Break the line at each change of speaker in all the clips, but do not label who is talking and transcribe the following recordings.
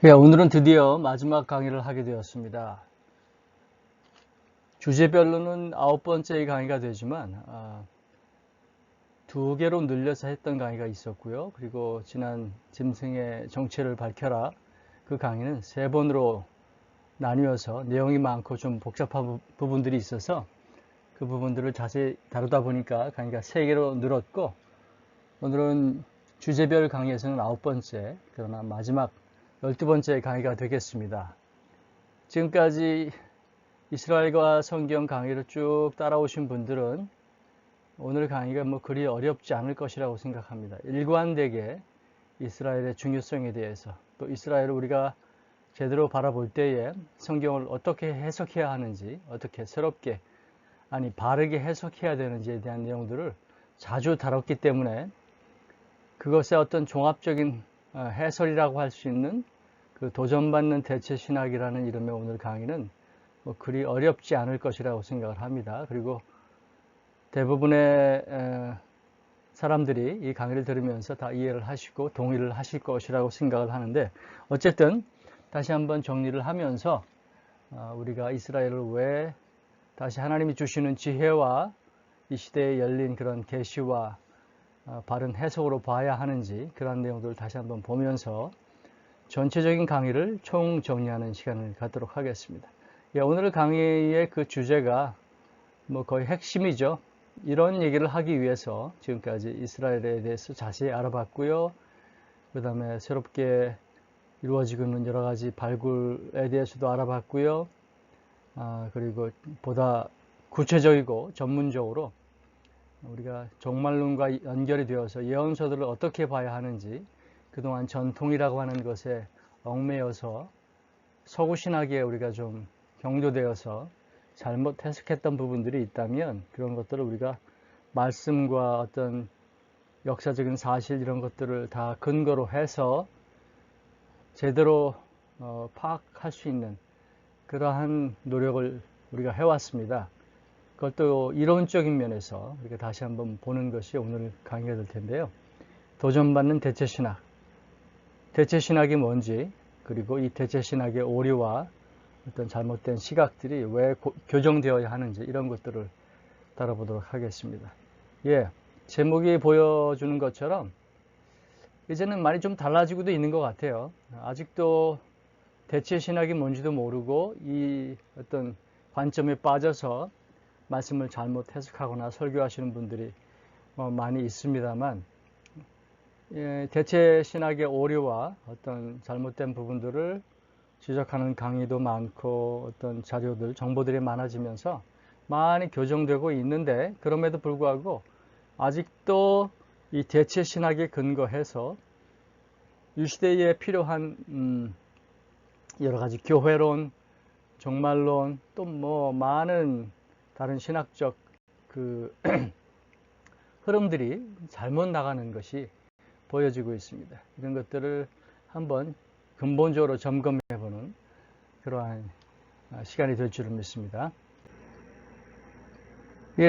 예, 오늘은 드디어 마지막 강의를 하게 되었습니다. 주제별로는 9번째 강의가 되지만 2개로 늘려서 했던 강의가 있었고요. 그리고 지난 짐승의 정체를 밝혀라 그 강의는 3번으로 나뉘어서 내용이 많고 좀 복잡한 부분들이 있어서 그 부분들을 자세히 다루다 보니까 강의가 3개로 늘었고, 오늘은 주제별 강의에서는 9번째, 그러나 마지막 12번째 강의가 되겠습니다. 지금까지 이스라엘과 성경 강의를 쭉 따라오신 분들은 오늘 강의가 그리 어렵지 않을 것이라고 생각합니다. 일관되게 이스라엘의 중요성에 대해서, 또 이스라엘을 우리가 제대로 바라볼 때에 성경을 어떻게 해석해야 하는지, 어떻게 새롭게, 바르게 해석해야 되는지에 대한 내용들을 자주 다뤘기 때문에 그것의 어떤 종합적인 해설이라고 할 수 있는 그 도전받는 대체신학이라는 이름의 오늘 강의는 그리 어렵지 않을 것이라고 생각을 합니다. 그리고 대부분의 사람들이 이 강의를 들으면서 다 이해를 하시고 동의를 하실 것이라고 생각을 하는데, 어쨌든 다시 한번 정리를 하면서 우리가 이스라엘을 왜 다시 하나님이 주시는 지혜와 이 시대에 열린 그런 계시와 바른 해석으로 봐야 하는지, 그런 내용들을 다시 한번 보면서 전체적인 강의를 총정리하는 시간을 갖도록 하겠습니다. 오늘 강의의 그 주제가 거의 핵심이죠. 이런 얘기를 하기 위해서 지금까지 이스라엘에 대해서 자세히 알아봤고요. 그 다음에 새롭게 이루어지고 있는 여러 가지 발굴에 대해서도 알아봤고요. 그리고 보다 구체적이고 전문적으로 우리가 종말론과 연결이 되어서 예언서들을 어떻게 봐야 하는지, 그동안 전통이라고 하는 것에 얽매여서 서구신학에 우리가 좀 경도되어서 잘못 해석했던 부분들이 있다면 그런 것들을 우리가 말씀과 어떤 역사적인 사실 이런 것들을 다 근거로 해서 제대로 파악할 수 있는 그러한 노력을 우리가 해왔습니다. 그것도 이론적인 면에서 우리가 다시 한번 보는 것이 오늘 강의가 될 텐데요. 도전받는 대체신학, 대체신학이 뭔지, 그리고 이 대체신학의 오류와 어떤 잘못된 시각들이 왜 교정되어야 하는지, 이런 것들을 다뤄보도록 하겠습니다. 제목이 보여주는 것처럼 이제는 많이 좀 달라지고도 있는 것 같아요. 아직도 대체신학이 뭔지도 모르고 이 어떤 관점에 빠져서 말씀을 잘못 해석하거나 설교하시는 분들이 많이 있습니다만, 대체신학의 오류와 어떤 잘못된 부분들을 지적하는 강의도 많고 어떤 자료들, 정보들이 많아지면서 많이 교정되고 있는데, 그럼에도 불구하고 아직도 이 대체신학에 근거해서 이 시대에 필요한 여러 가지 교회론, 종말론, 또 많은 다른 신학적 그 흐름들이 잘못 나가는 것이 보여지고 있습니다. 이런 것들을 한번 근본적으로 점검해보는 그러한 시간이 될 줄을 믿습니다.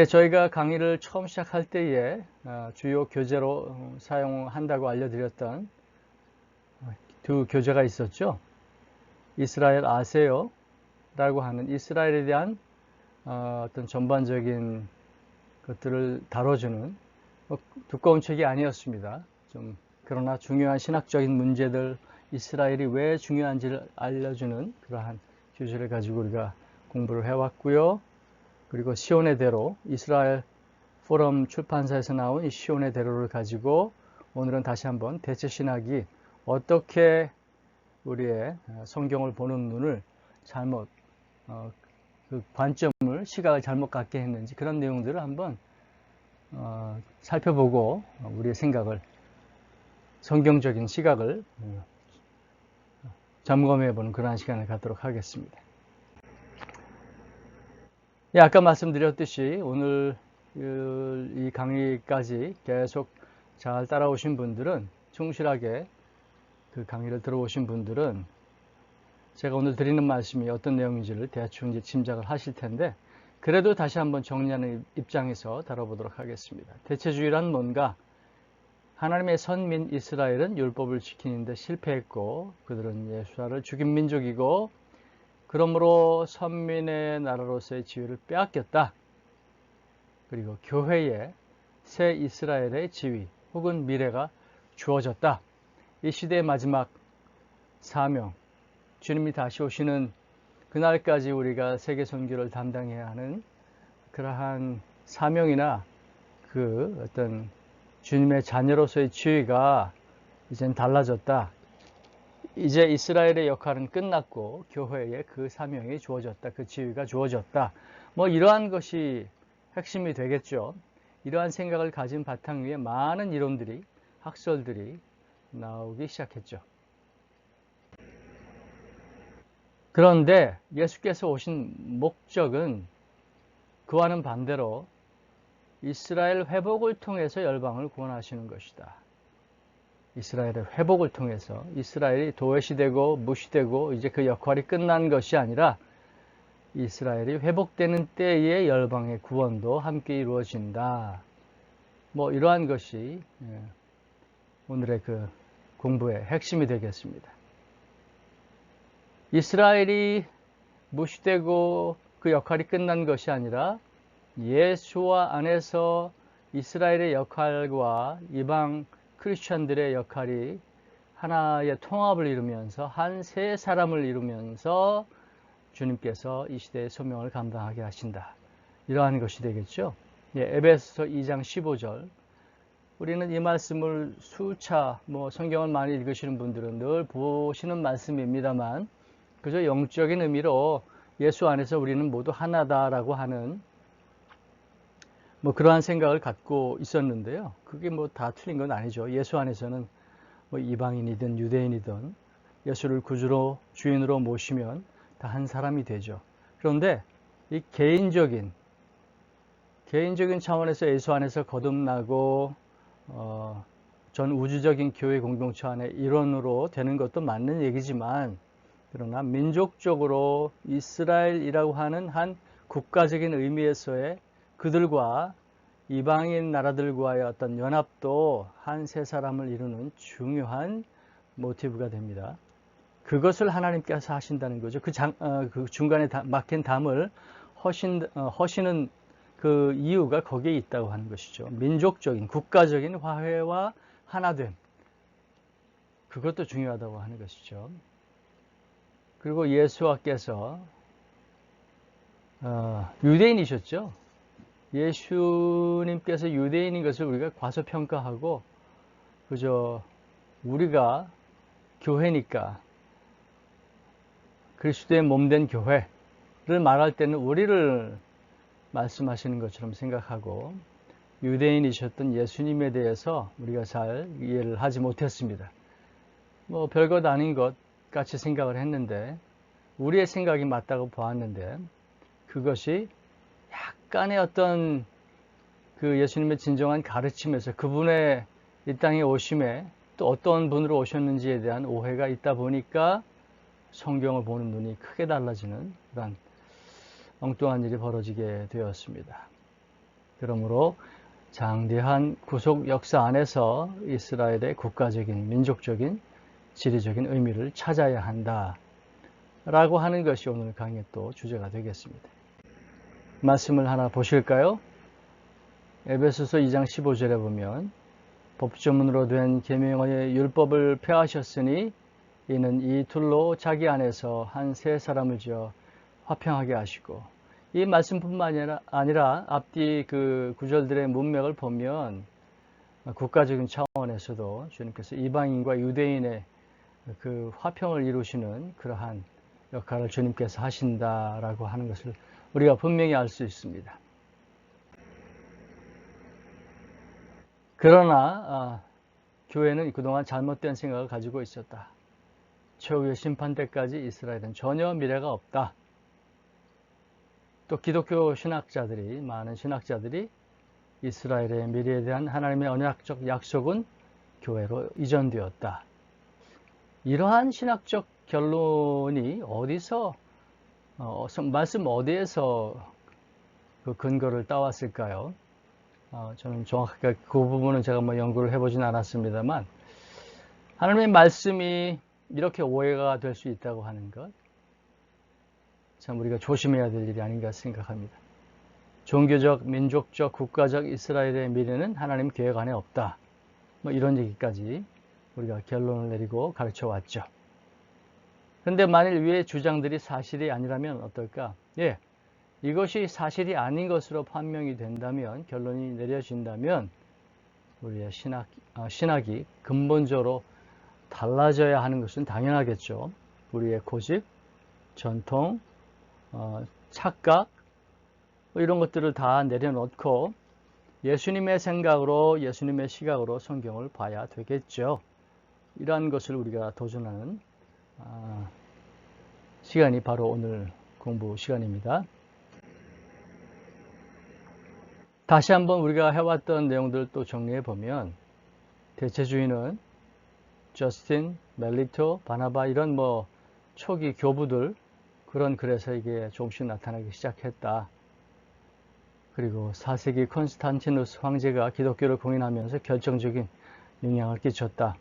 저희가 강의를 처음 시작할 때에 주요 교재로 사용한다고 알려드렸던 2 교재가 있었죠. 이스라엘 아세요? 라고 하는 이스라엘에 대한 어떤 전반적인 것들을 다뤄주는 두꺼운 책이 아니었습니다. 그러나 중요한 신학적인 문제들, 이스라엘이 왜 중요한지를 알려주는 그러한 교재를 가지고 우리가 공부를 해왔고요. 그리고 시온의 대로, 이스라엘 포럼 출판사에서 나온 이 시온의 대로를 가지고 오늘은 다시 한번 대체신학이 어떻게 우리의 성경을 보는 눈을 잘못, 그 관점을, 시각을 잘못 갖게 했는지, 그런 내용들을 한번 살펴보고 우리의 생각을, 성경적인 시각을 점검해보는 그러한 시간을 갖도록 하겠습니다. 아까 말씀드렸듯이 오늘 이 강의까지 계속 잘 따라오신 분들은, 충실하게 그 강의를 들어오신 분들은 제가 오늘 드리는 말씀이 어떤 내용인지를 대충 짐작을 하실 텐데, 그래도 다시 한번 정리하는 입장에서 다뤄보도록 하겠습니다. 대체주의란 뭔가? 하나님의 선민 이스라엘은 율법을 지키는데 실패했고 그들은 예수를 죽인 민족이고 그러므로 선민의 나라로서의 지위를 빼앗겼다. 그리고 교회에 새 이스라엘의 지위 혹은 미래가 주어졌다. 이 시대의 마지막 사명, 주님이 다시 오시는 그날까지 우리가 세계 선교를 담당해야 하는 그러한 사명이나 그 어떤 주님의 자녀로서의 지위가 이젠 달라졌다. 이제 이스라엘의 역할은 끝났고 교회에 그 사명이 주어졌다. 그 지위가 주어졌다. 뭐 이러한 것이 핵심이 되겠죠. 이러한 생각을 가진 바탕 위에 많은 이론들이, 학설들이 나오기 시작했죠. 그런데 예수께서 오신 목적은 그와는 반대로 이스라엘 회복을 통해서 열방을 구원하시는 것이다. 이스라엘의 회복을 통해서 이스라엘이 도외시되고 무시되고 이제 그 역할이 끝난 것이 아니라 이스라엘이 회복되는 때에 열방의 구원도 함께 이루어진다. 뭐 이러한 것이 오늘의 그 공부의 핵심이 되겠습니다. 이스라엘이 무시되고 그 역할이 끝난 것이 아니라 예수와 안에서 이스라엘의 역할과 이방 크리스천들의 역할이 하나의 통합을 이루면서 한 세 사람을 이루면서 주님께서 이 시대의 소명을 감당하게 하신다. 이러한 것이 되겠죠. 에베소서 2장 15절. 우리는 이 말씀을 수차 성경을 많이 읽으시는 분들은 늘 보시는 말씀입니다만 그저 영적인 의미로 예수 안에서 우리는 모두 하나다라고 하는 그러한 생각을 갖고 있었는데요. 그게 다 틀린 건 아니죠. 예수 안에서는 이방인이든 유대인이든 예수를 구주로 주인으로 모시면 다 한 사람이 되죠. 그런데 이 개인적인 차원에서 예수 안에서 거듭나고 전 우주적인 교회 공동체 안에 일원으로 되는 것도 맞는 얘기지만 그러나 민족적으로 이스라엘이라고 하는 한 국가적인 의미에서의 그들과 이방인 나라들과의 어떤 연합도 한 세 사람을 이루는 중요한 모티브가 됩니다. 그것을 하나님께서 하신다는 거죠. 그 중간에 막힌 담을 허시는 그 이유가 거기에 있다고 하는 것이죠. 민족적인, 국가적인 화해와 하나됨. 그것도 중요하다고 하는 것이죠. 그리고 예수께서 유대인이셨죠. 예수님께서 유대인인 것을 우리가 과소평가하고 그저 우리가 교회니까 그리스도의 몸된 교회를 말할 때는 우리를 말씀하시는 것처럼 생각하고 유대인이셨던 예수님에 대해서 우리가 잘 이해를 하지 못했습니다. 별것 아닌 것 같이 생각을 했는데 우리의 생각이 맞다고 보았는데 그것이 약간의 어떤 그 예수님의 진정한 가르침에서 그분의 이 땅에 오심에 또 어떤 분으로 오셨는지에 대한 오해가 있다 보니까 성경을 보는 눈이 크게 달라지는 그런 엉뚱한 일이 벌어지게 되었습니다. 그러므로 장대한 구속 역사 안에서 이스라엘의 국가적인, 민족적인, 지리적인 의미를 찾아야 한다 라고 하는 것이 오늘 강의 또 주제가 되겠습니다. 말씀을 하나 보실까요? 에베소서 2장 15절에 보면 법조문으로 된 계명의 율법을 폐하셨으니 이는 이 둘로 자기 안에서 한 세 사람을 지어 화평하게 하시고 이 말씀뿐만 아니라 앞뒤 그 구절들의 문맥을 보면 국가적인 차원에서도 주님께서 이방인과 유대인의 그 화평을 이루시는 그러한 역할을 주님께서 하신다라고 하는 것을 우리가 분명히 알 수 있습니다. 그러나 교회는 그동안 잘못된 생각을 가지고 있었다. 최후의 심판 때까지 이스라엘은 전혀 미래가 없다. 또 기독교 신학자들이, 많은 신학자들이 이스라엘의 미래에 대한 하나님의 언약적 약속은 교회로 이전되었다. 이러한 신학적 결론이 어디서, 말씀 어디에서 그 근거를 따왔을까요? 저는 정확하게 그 부분은 제가 뭐 연구를 해보진 않았습니다만, 하나님의 말씀이 이렇게 오해가 될 수 있다고 하는 것, 참 우리가 조심해야 될 일이 아닌가 생각합니다. 종교적, 민족적, 국가적 이스라엘의 미래는 하나님 계획 안에 없다. 뭐 이런 얘기까지 우리가 결론을 내리고 가르쳐 왔죠. 그런데 만일 위의 주장들이 사실이 아니라면 어떨까? 예, 이것이 사실이 아닌 것으로 판명이 된다면, 결론이 내려진다면 우리의 신학이 근본적으로 달라져야 하는 것은 당연하겠죠. 우리의 고집, 전통, 착각 뭐 이런 것들을 다 내려놓고 예수님의 생각으로, 예수님의 시각으로 성경을 봐야 되겠죠. 이러한 것을 우리가 도전하는 시간이 바로 오늘 공부 시간입니다. 다시 한번 우리가 해왔던 내용들을 또 정리해 보면, 대체주의는 저스틴, 멜리토, 바나바 이런 뭐 초기 교부들, 그런 글에서 이게 조금씩 나타나기 시작했다. 그리고 4세기 콘스탄티누스 황제가 기독교를 공인하면서 결정적인 영향을 끼쳤다.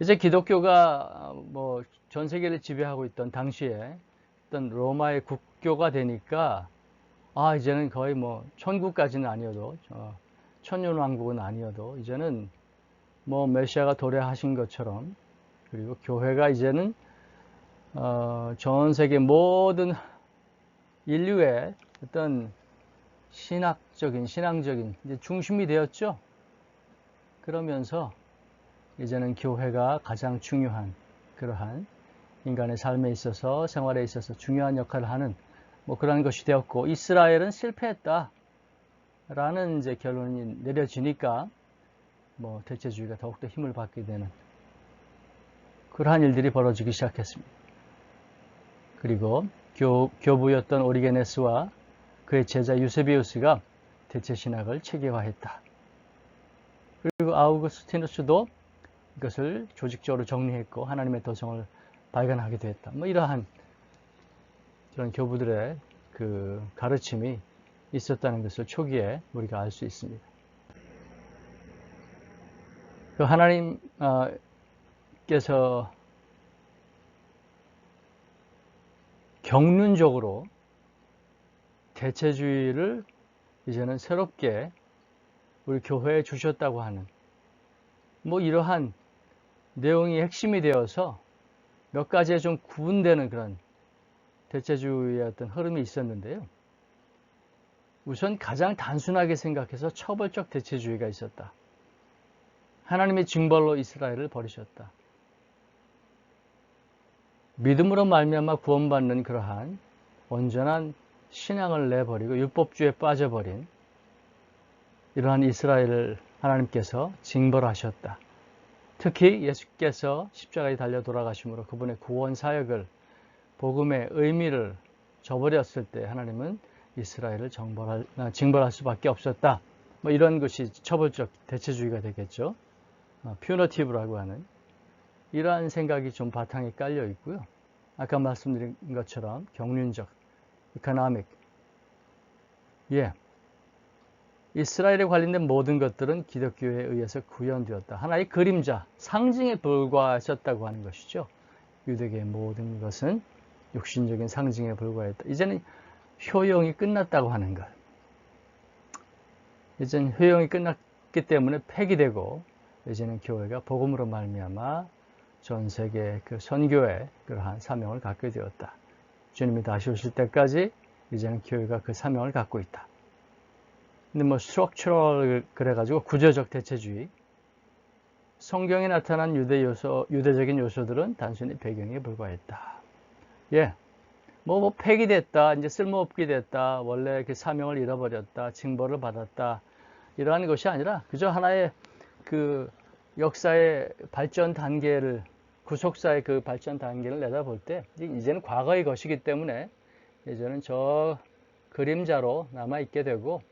이제 기독교가 뭐 전 세계를 지배하고 있던 당시에 어떤 로마의 국교가 되니까 이제는 거의 뭐 천국까지는 아니어도, 천년왕국은 아니어도 이제는 뭐 메시아가 도래하신 것처럼, 그리고 교회가 이제는 전 세계 모든 인류의 어떤 신앙적인 이제 중심이 되었죠. 그러면서 이제는 교회가 가장 중요한, 그러한 인간의 삶에 있어서, 생활에 있어서 중요한 역할을 하는 뭐 그런 것이 되었고, 이스라엘은 실패했다 라는 이제 결론이 내려지니까 뭐 대체주의가 더욱더 힘을 받게 되는 그러한 일들이 벌어지기 시작했습니다. 그리고 교부였던 오리게네스와 그의 제자 유세비우스가 대체신학을 체계화했다. 그리고 아우구스티누스도 이것을 조직적으로 정리했고 하나님의 도성을 발견하게 되었다. 뭐 이러한 그런 교부들의 그 가르침이 있었다는 것을 초기에 우리가 알 수 있습니다. 그 하나님께서 경륜적으로 대체주의를 이제는 새롭게 우리 교회에 주셨다고 하는 뭐 이러한 내용이 핵심이 되어서 몇 가지에 좀 구분되는 그런 대체주의의 어떤 흐름이 있었는데요. 우선 가장 단순하게 생각해서 처벌적 대체주의가 있었다. 하나님의 징벌로 이스라엘을 버리셨다. 믿음으로 말미암아 구원받는 그러한 온전한 신앙을 내버리고 율법주의에 빠져버린 이러한 이스라엘을 하나님께서 징벌하셨다. 특히 예수께서 십자가에 달려 돌아가심으로 그분의 구원 사역을, 복음의 의미를 저버렸을 때 하나님은 이스라엘을 징벌할 수밖에 없었다. 뭐 이런 것이 처벌적 대체주의가 되겠죠. 퓨너티브라고 하는 이러한 생각이 좀 바탕에 깔려 있고요. 아까 말씀드린 것처럼 경륜적, 이코노믹, 이스라엘에 관련된 모든 것들은 기독교에 의해서 구현되었다. 하나의 그림자, 상징에 불과하셨다고 하는 것이죠. 유대계의 모든 것은 육신적인 상징에 불과했다. 이제는 효용이 끝났다고 하는 것. 이제는 효용이 끝났기 때문에 폐기되고, 이제는 교회가 복음으로 말미암아 전 세계 그 선교의 그러한 사명을 갖게 되었다. 주님이 다시 오실 때까지 이제는 교회가 그 사명을 갖고 있다. 근데 뭐 스트럭처럴 그래가지고 구조적 대체주의, 성경에 나타난 유대적인 요소들은 단순히 배경에 불과했다. 뭐 폐기됐다, 이제 쓸모없게 됐다, 원래 그 사명을 잃어버렸다, 징벌을 받았다, 이러한 것이 아니라 그저 하나의 그 역사의 발전 단계를, 구속사의 그 발전 단계를 내다볼 때 이제는 과거의 것이기 때문에 이제는 저 그림자로 남아있게 되고,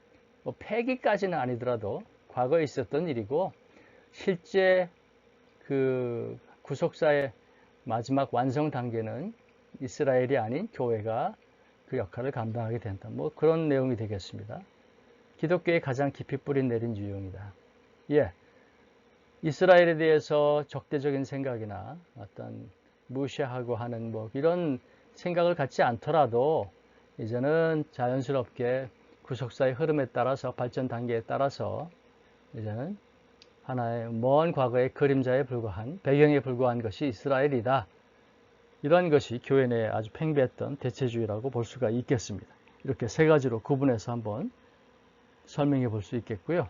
뭐 폐기까지는 아니더라도 과거에 있었던 일이고, 실제 그 구속사의 마지막 완성 단계는 이스라엘이 아닌 교회가 그 역할을 감당하게 된다. 뭐 그런 내용이 되겠습니다. 기독교에 가장 깊이 뿌리 내린 유형이다. 예, 이스라엘에 대해서 적대적인 생각이나 어떤 무시하고 하는 뭐 이런 생각을 갖지 않더라도 이제는 자연스럽게 구속사의 흐름에 따라서 발전 단계에 따라서 이제는 하나의 먼 과거의 그림자에 불과한 배경에 불과한 것이 이스라엘이다. 이러한 것이 교회 내에 아주 팽배했던 대체주의라고 볼 수가 있겠습니다. 이렇게 세 가지로 구분해서 한번 설명해 볼 수 있겠고요.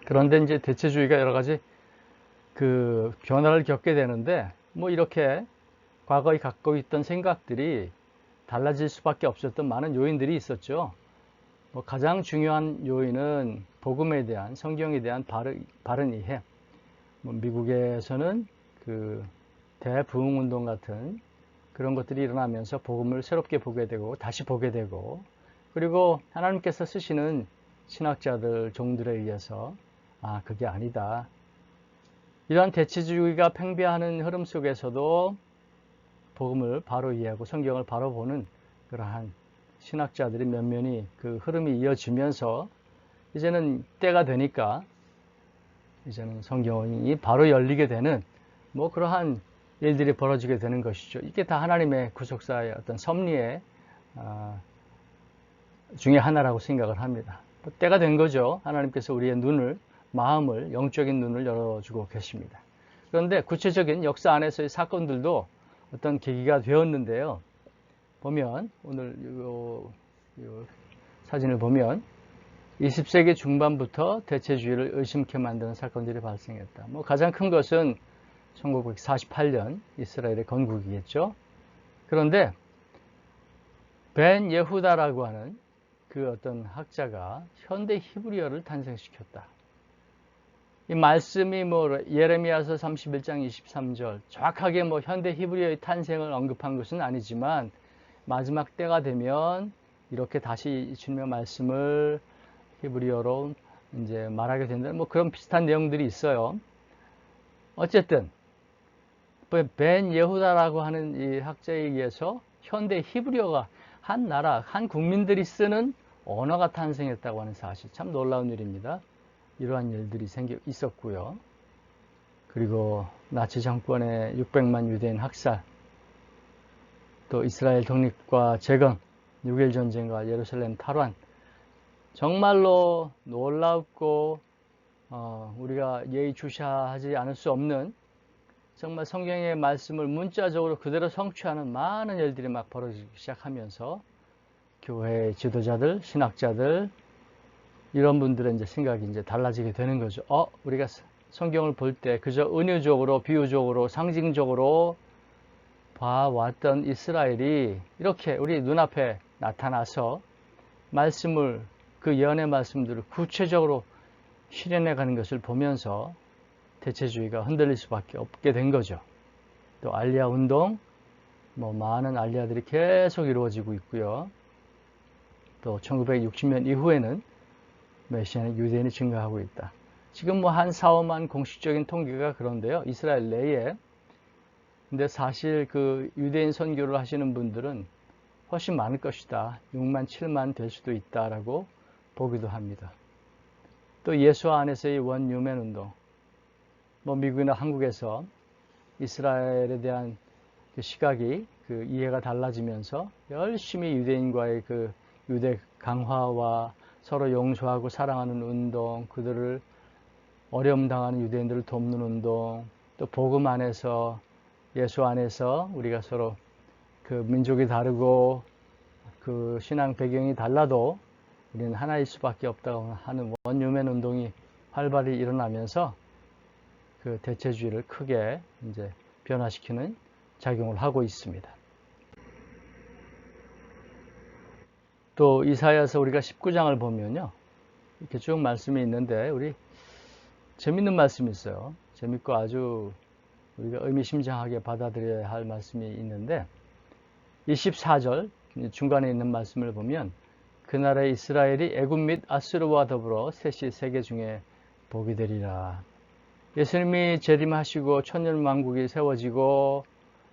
그런데 이제 대체주의가 여러 가지 그 변화를 겪게 되는데 뭐 이렇게 과거에 갖고 있던 생각들이 달라질 수밖에 없었던 많은 요인들이 있었죠. 뭐 가장 중요한 요인은 복음에 대한 성경에 대한 바른 이해. 뭐 미국에서는 그 대부흥운동 같은 그런 것들이 일어나면서 복음을 새롭게 보게 되고 다시 보게 되고 그리고 하나님께서 쓰시는 신학자들 종들에 의해서 아 그게 아니다. 이러한 대체주의가 팽배하는 흐름 속에서도 복음을 바로 이해하고 성경을 바로 보는 그러한 신학자들이 몇몇이 그 흐름이 이어지면서 이제는 때가 되니까 이제는 성경이 바로 열리게 되는 뭐 그러한 일들이 벌어지게 되는 것이죠. 이게 다 하나님의 구속사의 어떤 섭리의 중에 하나라고 생각을 합니다. 때가 된 거죠. 하나님께서 우리의 눈을 마음을 영적인 눈을 열어주고 계십니다. 그런데 구체적인 역사 안에서의 사건들도 어떤 계기가 되었는데요. 보면 오늘 이 사진을 보면 20세기 중반부터 대체주의를 의심케 만드는 사건들이 발생했다. 뭐 가장 큰 것은 1948년 이스라엘의 건국이겠죠. 그런데 벤 예후다라고 하는 그 어떤 학자가 현대 히브리어를 탄생시켰다. 이 말씀이 뭐 예레미야서 31장 23절 정확하게 뭐 현대 히브리어의 탄생을 언급한 것은 아니지만 마지막 때가 되면 이렇게 다시 주님의 말씀을 히브리어로 이제 말하게 된다는 뭐 그런 비슷한 내용들이 있어요. 어쨌든 벤 예후다라고 하는 이 학자에 의해서 현대 히브리어가 한 나라, 한 국민들이 쓰는 언어가 탄생했다고 하는 사실 참 놀라운 일입니다. 이러한 일들이 있었고요. 그리고 나치 정권의 600만 유대인 학살, 또 이스라엘 독립과 재건, 6.1 전쟁과 예루살렘 탈환, 정말로 놀랍고 우리가 예의주시하지 않을 수 없는 정말 성경의 말씀을 문자적으로 그대로 성취하는 많은 일들이 막 벌어지기 시작하면서 교회의 지도자들, 신학자들 이런 분들의 이제 생각이 이제 달라지게 되는 거죠. 우리가 성경을 볼 때 그저 은유적으로, 비유적으로, 상징적으로 봐왔던 이스라엘이 이렇게 우리 눈앞에 나타나서 말씀을 그 예언의 말씀들을 구체적으로 실현해 가는 것을 보면서 대체주의가 흔들릴 수밖에 없게 된 거죠. 또 알리아 운동, 뭐 많은 알리아들이 계속 이루어지고 있고요. 또 1960년 이후에는 메시아는 유대인이 증가하고 있다. 지금 뭐 한 4, 5만 공식적인 통계가 그런데요. 이스라엘 내에. 근데 사실 그 유대인 선교를 하시는 분들은 훨씬 많을 것이다. 6만, 7만 될 수도 있다라고 보기도 합니다. 또 예수 안에서의 원유맨 운동. 뭐 미국이나 한국에서 이스라엘에 대한 그 시각이 그 이해가 달라지면서 열심히 유대인과의 그 유대 강화와 서로 용서하고 사랑하는 운동, 그들을 어려움 당하는 유대인들을 돕는 운동, 또 복음 안에서 예수 안에서 우리가 서로 그 민족이 다르고 그 신앙 배경이 달라도 우리는 하나일 수밖에 없다고 하는 원유맨 운동이 활발히 일어나면서 그 대체주의를 크게 이제 변화시키는 작용을 하고 있습니다. 또 이사야서 우리가 19장을 보면요. 이렇게 쭉 말씀이 있는데 우리 재밌는 말씀이 있어요. 재밌고 아주 우리가 의미심장하게 받아들여야 할 말씀이 있는데 24절 중간에 있는 말씀을 보면 그날의 이스라엘이 애굽 및 아수르와 더불어 셋이 세계 중에 복이 되리라. 예수님이 재림하시고 천년왕국이 세워지고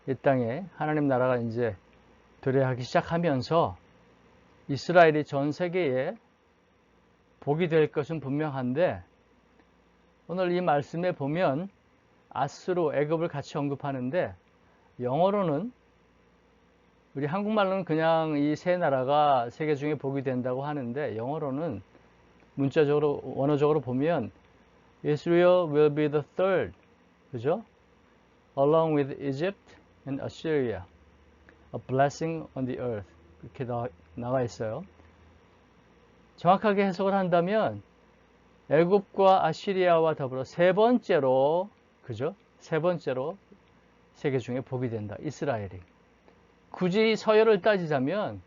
이 땅에 하나님 나라가 이제 도래하기 시작하면서 이스라엘이 전 세계에 복이 될 것은 분명한데 오늘 이 말씀에 보면 아수르, 애굽을 같이 언급하는데 영어로는 우리 한국말로는 그냥 이 세 나라가 세계 중에 복이 된다고 하는데 영어로는 문자적으로 원어적으로 보면 Israel will be the third, 그죠? Along with Egypt and Assyria, a blessing on the earth. 이렇게 나와 있어요. 정확하게 해석을 한다면 애굽과 아시리아와 더불어 세 번째로, 그죠? 세 번째로 세계 중에 복이 된다. 이스라엘이. 굳이 서열을 따지자면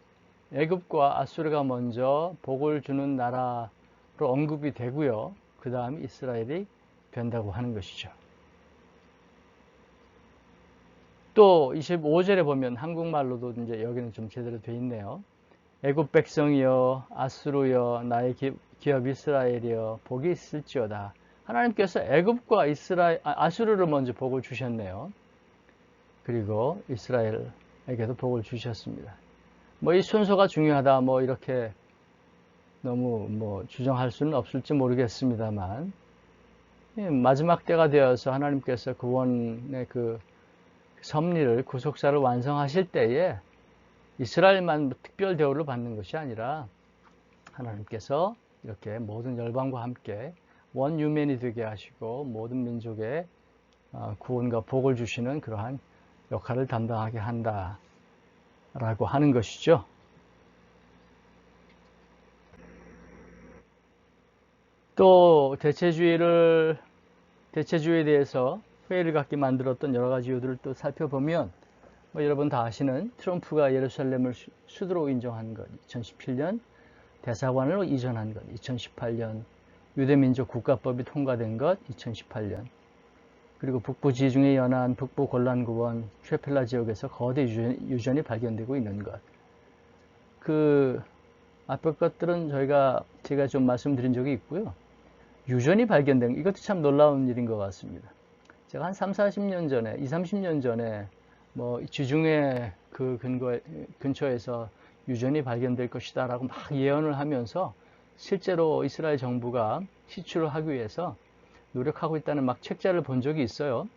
애굽과 아수르가 먼저 복을 주는 나라로 언급이 되고요. 그 다음 이스라엘이 된다고 하는 것이죠. 또 25절에 보면 한국말로도 이제 여기는 좀 제대로 돼 있네요. 애굽 백성이여 아수르여 나의 기업 이스라엘이여 복이 있을지어다. 하나님께서 애굽과 아수르를 먼저 복을 주셨네요. 그리고 이스라엘에게도 복을 주셨습니다. 뭐 이 순서가 중요하다 뭐 이렇게 너무 뭐 주장할 수는 없을지 모르겠습니다만 마지막 때가 되어서 하나님께서 구원의 그 섭리를 구속사를 완성하실 때에 이스라엘만 특별 대우를 받는 것이 아니라 하나님께서 이렇게 모든 열방과 함께 원유맨이 되게 하시고 모든 민족의 구원과 복을 주시는 그러한 역할을 담당하게 한다라고 하는 것이죠. 또 대체주의에 대해서 회의를 갖게 만들었던 여러 가지 이유들을 또 살펴보면 뭐 여러분 다 아시는 트럼프가 예루살렘을 수도로 인정한 것 2017년, 대사관으로 이전한 것 2018년, 유대민족 국가법이 통과된 것 2018년, 그리고 북부 지중해 연안 북부 골란구원 쉐펠라 지역에서 거대 유전이 발견되고 있는 것. 그 앞에 것들은 제가 좀 말씀드린 적이 있고요. 유전이 발견된 이것도 참 놀라운 일인 것 같습니다. 제가 한 30-40년 전에, 20-30년 전에 뭐 지중해 그 근처에서 유전이 발견될 것이다 라고 막 예언을 하면서 실제로 이스라엘 정부가 시추를 하기 위해서 노력하고 있다는 막 책자를 본 적이 있어요.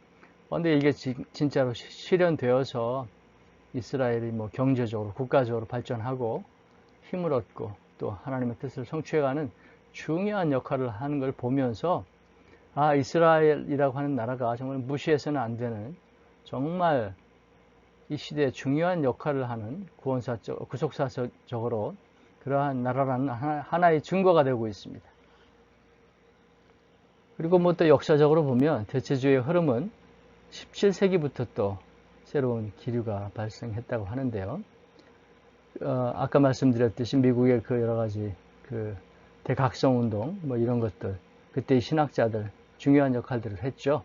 그런데 이게 진짜로 실현되어서 이스라엘이 뭐 경제적으로 국가적으로 발전하고 힘을 얻고 또 하나님의 뜻을 성취해가는 중요한 역할을 하는 걸 보면서 이스라엘이라고 하는 나라가 정말 무시해서는 안 되는 정말 이 시대에 중요한 역할을 하는 구속사적으로 그러한 나라라는 하나의 증거가 되고 있습니다. 그리고 뭐 또 역사적으로 보면 대체주의의 흐름은 17세기부터 또 새로운 기류가 발생했다고 하는데요. 아까 말씀드렸듯이 미국의 그 여러 가지 그 대각성 운동 뭐 이런 것들 그때의 신학자들 중요한 역할들을 했죠.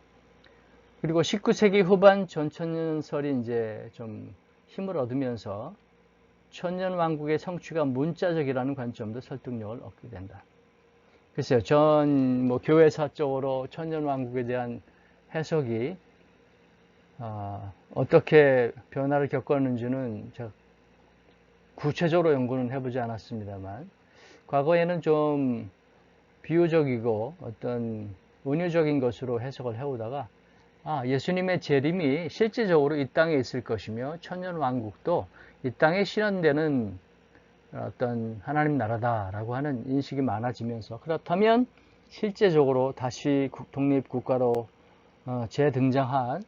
그리고 19세기 후반 전천년설이 이제 좀 힘을 얻으면서 천년왕국의 성취가 문자적이라는 관점도 설득력을 얻게 된다. 글쎄요, 뭐 교회사적으로 천년왕국에 대한 해석이 어떻게 변화를 겪었는지는 제가 구체적으로 연구는 해보지 않았습니다만 과거에는 좀 비유적이고 어떤 은유적인 것으로 해석을 해오다가 예수님의 재림이 실제적으로 이 땅에 있을 것이며 천년왕국도 이 땅에 실현되는 어떤 하나님 나라다라고 하는 인식이 많아지면서 그렇다면 실제적으로 다시 독립국가로 재등장한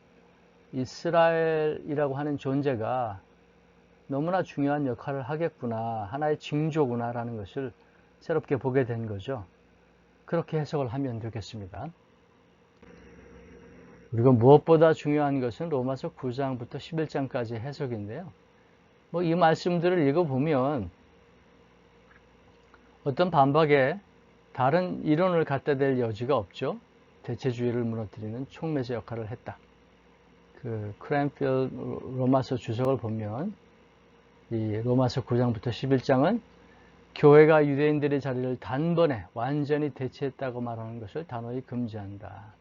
이스라엘이라고 하는 존재가 너무나 중요한 역할을 하겠구나, 하나의 징조구나라는 것을 새롭게 보게 된 거죠. 그렇게 해석을 하면 되겠습니다. 그리고 무엇보다 중요한 것은 로마서 9장부터 11장까지 해석인데요. 뭐 이 말씀들을 읽어보면 어떤 반박에 다른 이론을 갖다 댈 여지가 없죠. 대체주의를 무너뜨리는 촉매제 역할을 했다. 그 크랜필 로마서 주석을 보면 이 로마서 9장부터 11장은 교회가 유대인들의 자리를 단번에 완전히 대체했다고 말하는 것을 단호히 금지한다.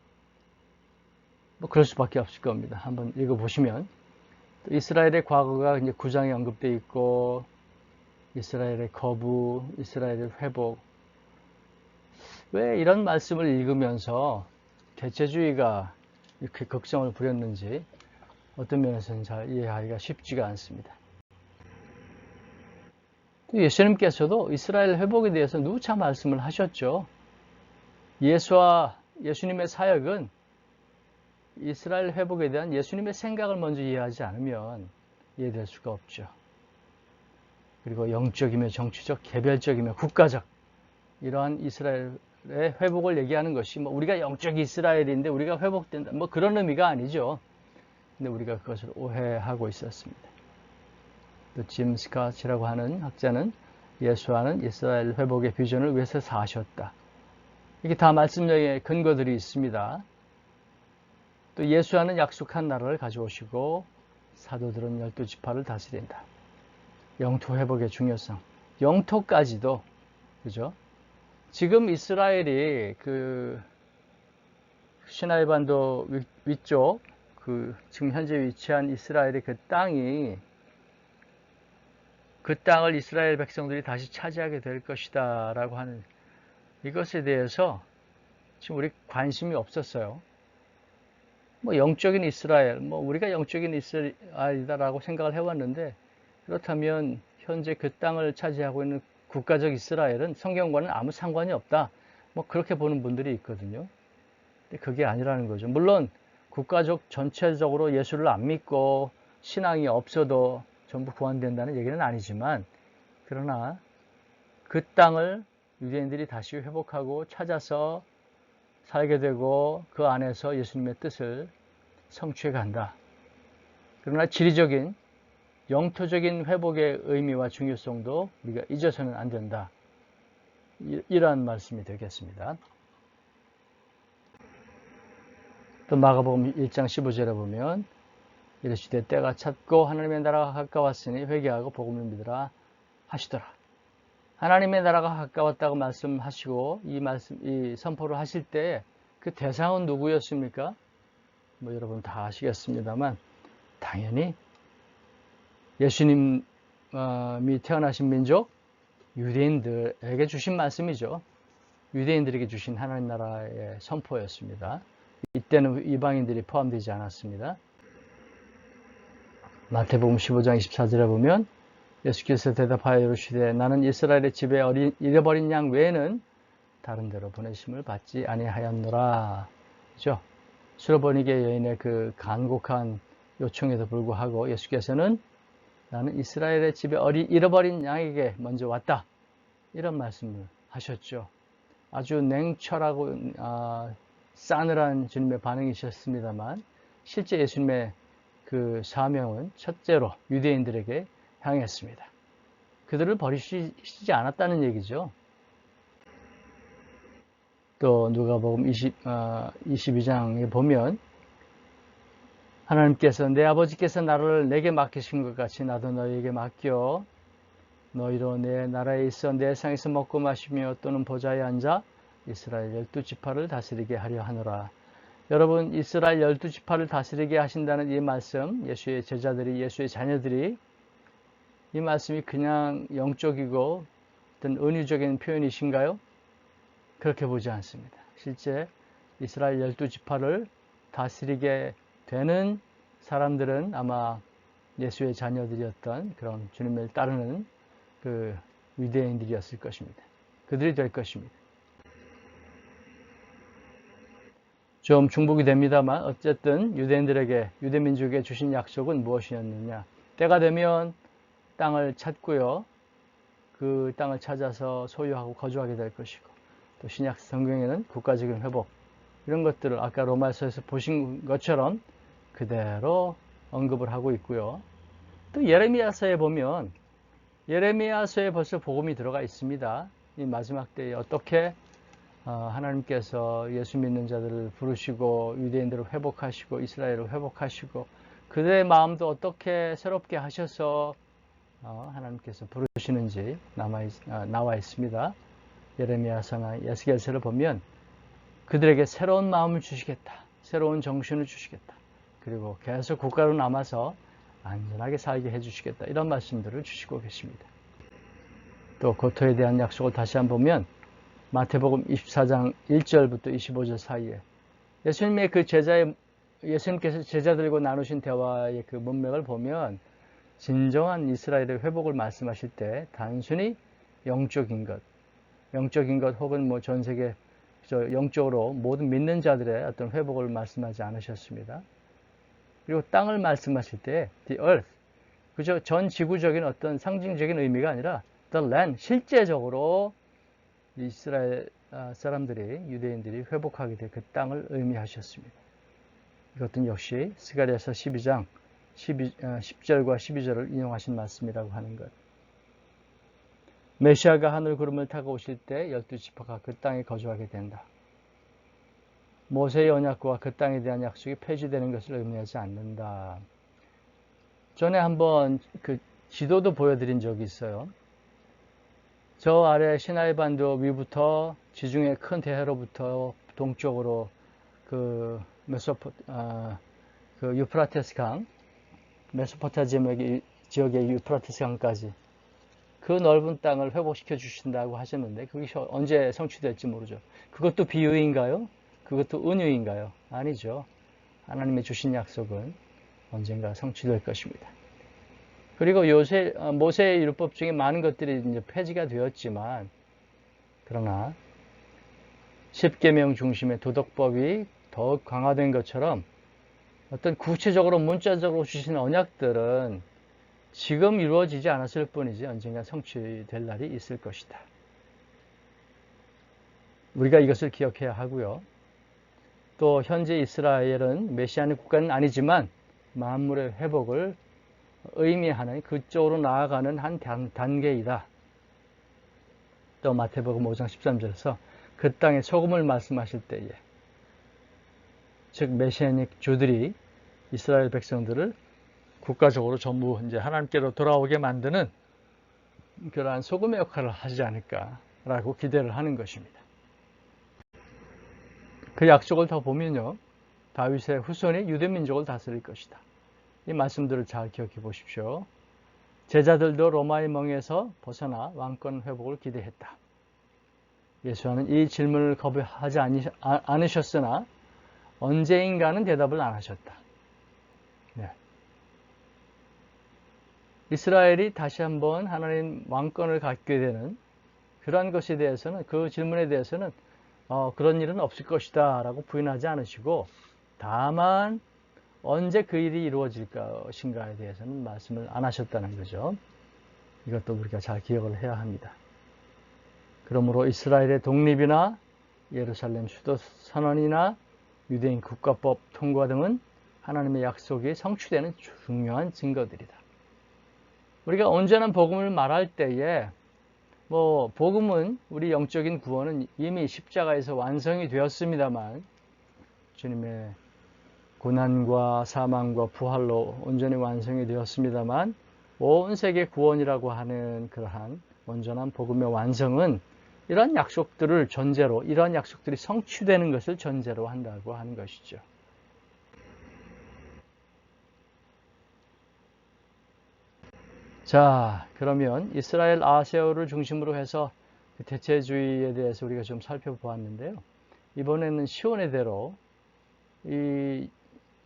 뭐 그럴 수밖에 없을 겁니다. 한번 읽어보시면 이스라엘의 과거가 이제 9장에 언급되어 있고 이스라엘의 거부, 이스라엘의 회복, 왜 이런 말씀을 읽으면서 대체주의가 이렇게 걱정을 부렸는지 어떤 면에서는 잘 이해하기가 쉽지가 않습니다. 또 예수님께서도 이스라엘 회복에 대해서 누차 말씀을 하셨죠. 예수와 예수님의 사역은 이스라엘 회복에 대한 예수님의 생각을 먼저 이해하지 않으면 이해될 수가 없죠. 그리고 영적이며 정치적, 개별적이며 국가적 이러한 이스라엘의 회복을 얘기하는 것이 우리가 영적 이스라엘인데 우리가 회복된다 그런 의미가 아니죠. 근데 우리가 그것을 오해하고 있었습니다. 또 짐 스캇이라고 하는 학자는 예수와는 이스라엘 회복의 비전을 위해서 사셨다. 이게 다 말씀력의 근거들이 있습니다. 또 예수와는 약속한 나라를 가져오시고 사도들은 12지파를 다스린다. 영토 회복의 중요성. 영토까지도 그죠? 지금 이스라엘이 그 시나이 반도 위쪽 지금 현재 위치한 이스라엘의 그 땅을 이스라엘 백성들이 다시 차지하게 될 것이다 라고 하는 이것에 대해서 지금 우리 관심이 없었어요. 영적인 이스라엘, 우리가 영적인 이스라엘이다라고 생각을 해왔는데 그렇다면 현재 그 땅을 차지하고 있는 국가적 이스라엘은 성경과는 아무 상관이 없다. 그렇게 보는 분들이 있거든요. 근데 그게 아니라는 거죠. 물론 국가적 전체적으로 예수를 안 믿고 신앙이 없어도 전부 구원된다는 얘기는 아니지만 그러나 그 땅을 유대인들이 다시 회복하고 찾아서 살게 되고 그 안에서 예수님의 뜻을 성취해 간다. 그러나 지리적인 영토적인 회복의 의미와 중요성도 우리가 잊어서는 안 된다. 이러한 말씀이 되겠습니다. 또 마가복음 1장 15절에 보면 이르시되 때가 찼고 하나님의 나라가 가까웠으니 회개하고 복음을 믿으라 하시더라. 하나님의 나라가 가까웠다고 말씀하시고 이 선포를 하실 때 그 대상은 누구였습니까? 여러분 다 아시겠습니다만 당연히 예수님이 태어나신 민족 유대인들에게 주신 말씀이죠. 유대인들에게 주신 하나님 나라의 선포였습니다. 이때는 이방인들이 포함되지 않았습니다. 마태복음 15장 24절에 보면 예수께서 대답하여 이르시되 나는 이스라엘의 집에 잃어버린 양 외에는 다른 데로 보내심을 받지 아니하였노라. 그죠? 수로보니게 여인의 그 간곡한 요청에도 불구하고 예수께서는 나는 이스라엘의 집에 잃어버린 양에게 먼저 왔다. 이런 말씀을 하셨죠. 아주 냉철하고 싸늘한 주님의 반응이셨습니다만 실제 예수님의 그 사명은 첫째로 유대인들에게 향했습니다. 그들을 버리시지 않았다는 얘기죠. 또 누가복음 22장에 보면 하나님께서 내 아버지께서 나를 내게 맡기신 것 같이 나도 너희에게 맡겨 너희로 내 나라에 있어 내 상에서 먹고 마시며 또는 보좌에 앉아 이스라엘 12지파를 다스리게 하려 하노라. 여러분 이스라엘 12지파를 다스리게 하신다는 이 말씀 예수의 제자들이 예수의 자녀들이 이 말씀이 그냥 영적이고 어떤 은유적인 표현이신가요? 그렇게 보지 않습니다. 실제 이스라엘 12지파를 다스리게 되는 사람들은 아마 예수의 자녀들이었던 그런 주님을 따르는 그 유대인들이었을 것입니다. 그들이 될 것입니다. 좀 중복이 됩니다만 어쨌든 유대인들에게 유대민족에게 주신 약속은 무엇이었느냐. 때가 되면 땅을 찾고요. 그 땅을 찾아서 소유하고 거주하게 될 것이고 또 신약 성경에는 국가적인 회복 이런 것들을 아까 로마서에서 보신 것처럼 그대로 언급을 하고 있고요. 또 예레미야서에 보면 예레미야서에 벌써 복음이 들어가 있습니다. 이 마지막 때에 어떻게 하나님께서 예수 믿는 자들을 부르시고 유대인들을 회복하시고 이스라엘을 회복하시고 그들의 마음도 어떻게 새롭게 하셔서 하나님께서 부르시는지 나와 있습니다. 예레미야서나 에스겔서를 보면 그들에게 새로운 마음을 주시겠다. 새로운 정신을 주시겠다. 그리고 계속 국가로 남아서 안전하게 살게 해주시겠다. 이런 말씀들을 주시고 계십니다. 또 고토에 대한 약속을 다시 한번 보면 마태복음 24장 1절부터 25절 사이에 예수님께서 제자들과 나누신 대화의 그 문맥을 보면 진정한 이스라엘의 회복을 말씀하실 때 단순히 영적인 것 혹은 뭐 전 세계 영적으로 모든 믿는 자들의 어떤 회복을 말씀하지 않으셨습니다. 그리고 땅을 말씀하실 때 the earth, 그저 전 지구적인 어떤 상징적인 의미가 아니라 the land, 실제적으로 이스라엘 사람들이, 유대인들이 회복하게 될 그 땅을 의미하셨습니다. 이것은 역시 스가랴서 12장 10절과 12절을 인용하신 말씀이라고 하는 것. 메시아가 하늘 구름을 타고 오실 때 12지파가 그 땅에 거주하게 된다. 모세의 언약과 그 땅에 대한 약속이 폐지되는 것을 의미하지 않는다. 전에 한번 그 지도도 보여드린 적이 있어요. 저 아래 시나이 반도 위부터 지중해 큰 대해로부터 동쪽으로 그 유프라테스 강, 메소포타미아 지역의 유프라테스 강까지 그 넓은 땅을 회복시켜 주신다고 하셨는데 그게 언제 성취될지 모르죠. 그것도 비유인가요? 그것도 은유인가요? 아니죠. 하나님의 주신 약속은 언젠가 성취될 것입니다. 그리고 모세의 율법 중에 많은 것들이 이제 폐지가 되었지만, 그러나 10계명 중심의 도덕법이 더욱 강화된 것처럼 어떤 구체적으로 문자적으로 주신 언약들은 지금 이루어지지 않았을 뿐이지 언젠가 성취될 날이 있을 것이다. 우리가 이것을 기억해야 하고요. 또 현재 이스라엘은 메시아닉 국가는 아니지만 만물의 회복을 의미하는 그쪽으로 나아가는 한 단계이다. 또 마태복음 5장 13절에서 그 땅의 소금을 말씀하실 때에, 즉 메시아닉 주들이 이스라엘 백성들을 국가적으로 전부 이제 하나님께로 돌아오게 만드는 그러한 소금의 역할을 하지 않을까라고 기대를 하는 것입니다. 그 약속을 더 보면요, 다윗의 후손이 유대민족을 다스릴 것이다. 이 말씀들을 잘 기억해 보십시오. 제자들도 로마의 멍에서 벗어나 왕권 회복을 기대했다. 예수와는 이 질문을 거부하지 않으셨으나 언제인가는 대답을 안 하셨다. 네. 이스라엘이 다시 한번 하나님 왕권을 갖게 되는 그러한 것에 대해서는, 그 질문에 대해서는 그런 일은 없을 것이다 라고 부인하지 않으시고, 다만 언제 그 일이 이루어질 것인가에 대해서는 말씀을 안 하셨다는 거죠. 이것도 우리가 잘 기억을 해야 합니다. 그러므로 이스라엘의 독립이나 예루살렘 수도 선언이나 유대인 국가법 통과 등은 하나님의 약속이 성취되는 중요한 증거들이다. 우리가 온전한 복음을 말할 때에 복음은, 우리 영적인 구원은 이미 십자가에서 완성이 되었습니다만, 주님의 고난과 사망과 부활로 온전히 완성이 되었습니다만, 온 세계 구원이라고 하는 그러한 온전한 복음의 완성은 이러한 약속들을 전제로, 이러한 약속들이 성취되는 것을 전제로 한다고 하는 것이죠. 자, 그러면 이스라엘 아세오를 중심으로 해서 대체주의에 대해서 우리가 좀 살펴보았는데요. 이번에는 시온의 대로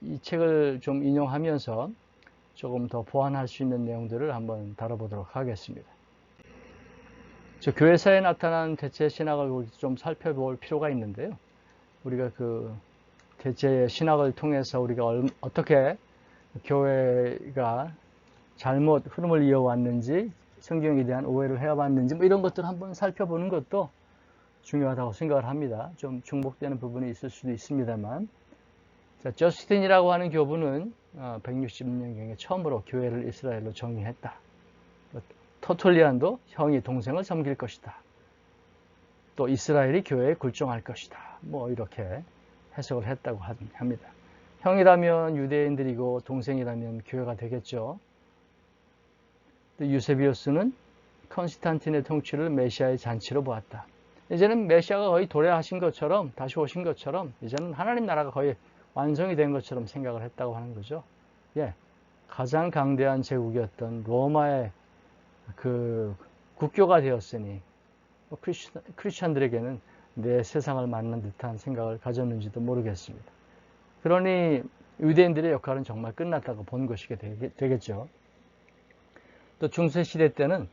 이 책을 좀 인용하면서 조금 더 보완할 수 있는 내용들을 한번 다뤄보도록 하겠습니다. 교회사에 나타난 대체 신학을 좀 살펴볼 필요가 있는데요. 우리가 그 대체 신학을 통해서 우리가 어떻게 교회가 잘못 흐름을 이어왔는지, 성경에 대한 오해를 해왔는지 이런 것들을 한번 살펴보는 것도 중요하다고 생각을 합니다. 좀 중복되는 부분이 있을 수도 있습니다만, 저스틴이라고 하는 교부는 160년경에 처음으로 교회를 이스라엘로 정의했다. 터툴리안도 형이 동생을 섬길 것이다. 또 이스라엘이 교회에 굴종할 것이다. 이렇게 해석을 했다고 합니다. 형이라면 유대인들이고 동생이라면 교회가 되겠죠. 또 유세비우스는 컨스탄틴의 통치를 메시아의 잔치로 보았다. 이제는 메시아가 거의 도래하신 것처럼, 다시 오신 것처럼, 이제는 하나님 나라가 거의 완성이 된 것처럼 생각을 했다고 하는 거죠. 가장 강대한 제국이었던 로마의 그 국교가 되었으니 크리스천들에게는 내 세상을 만난 듯한 생각을 가졌는지도 모르겠습니다. 그러니 유대인들의 역할은 정말 끝났다고 본 것이 되겠죠. 또 중세시대 때는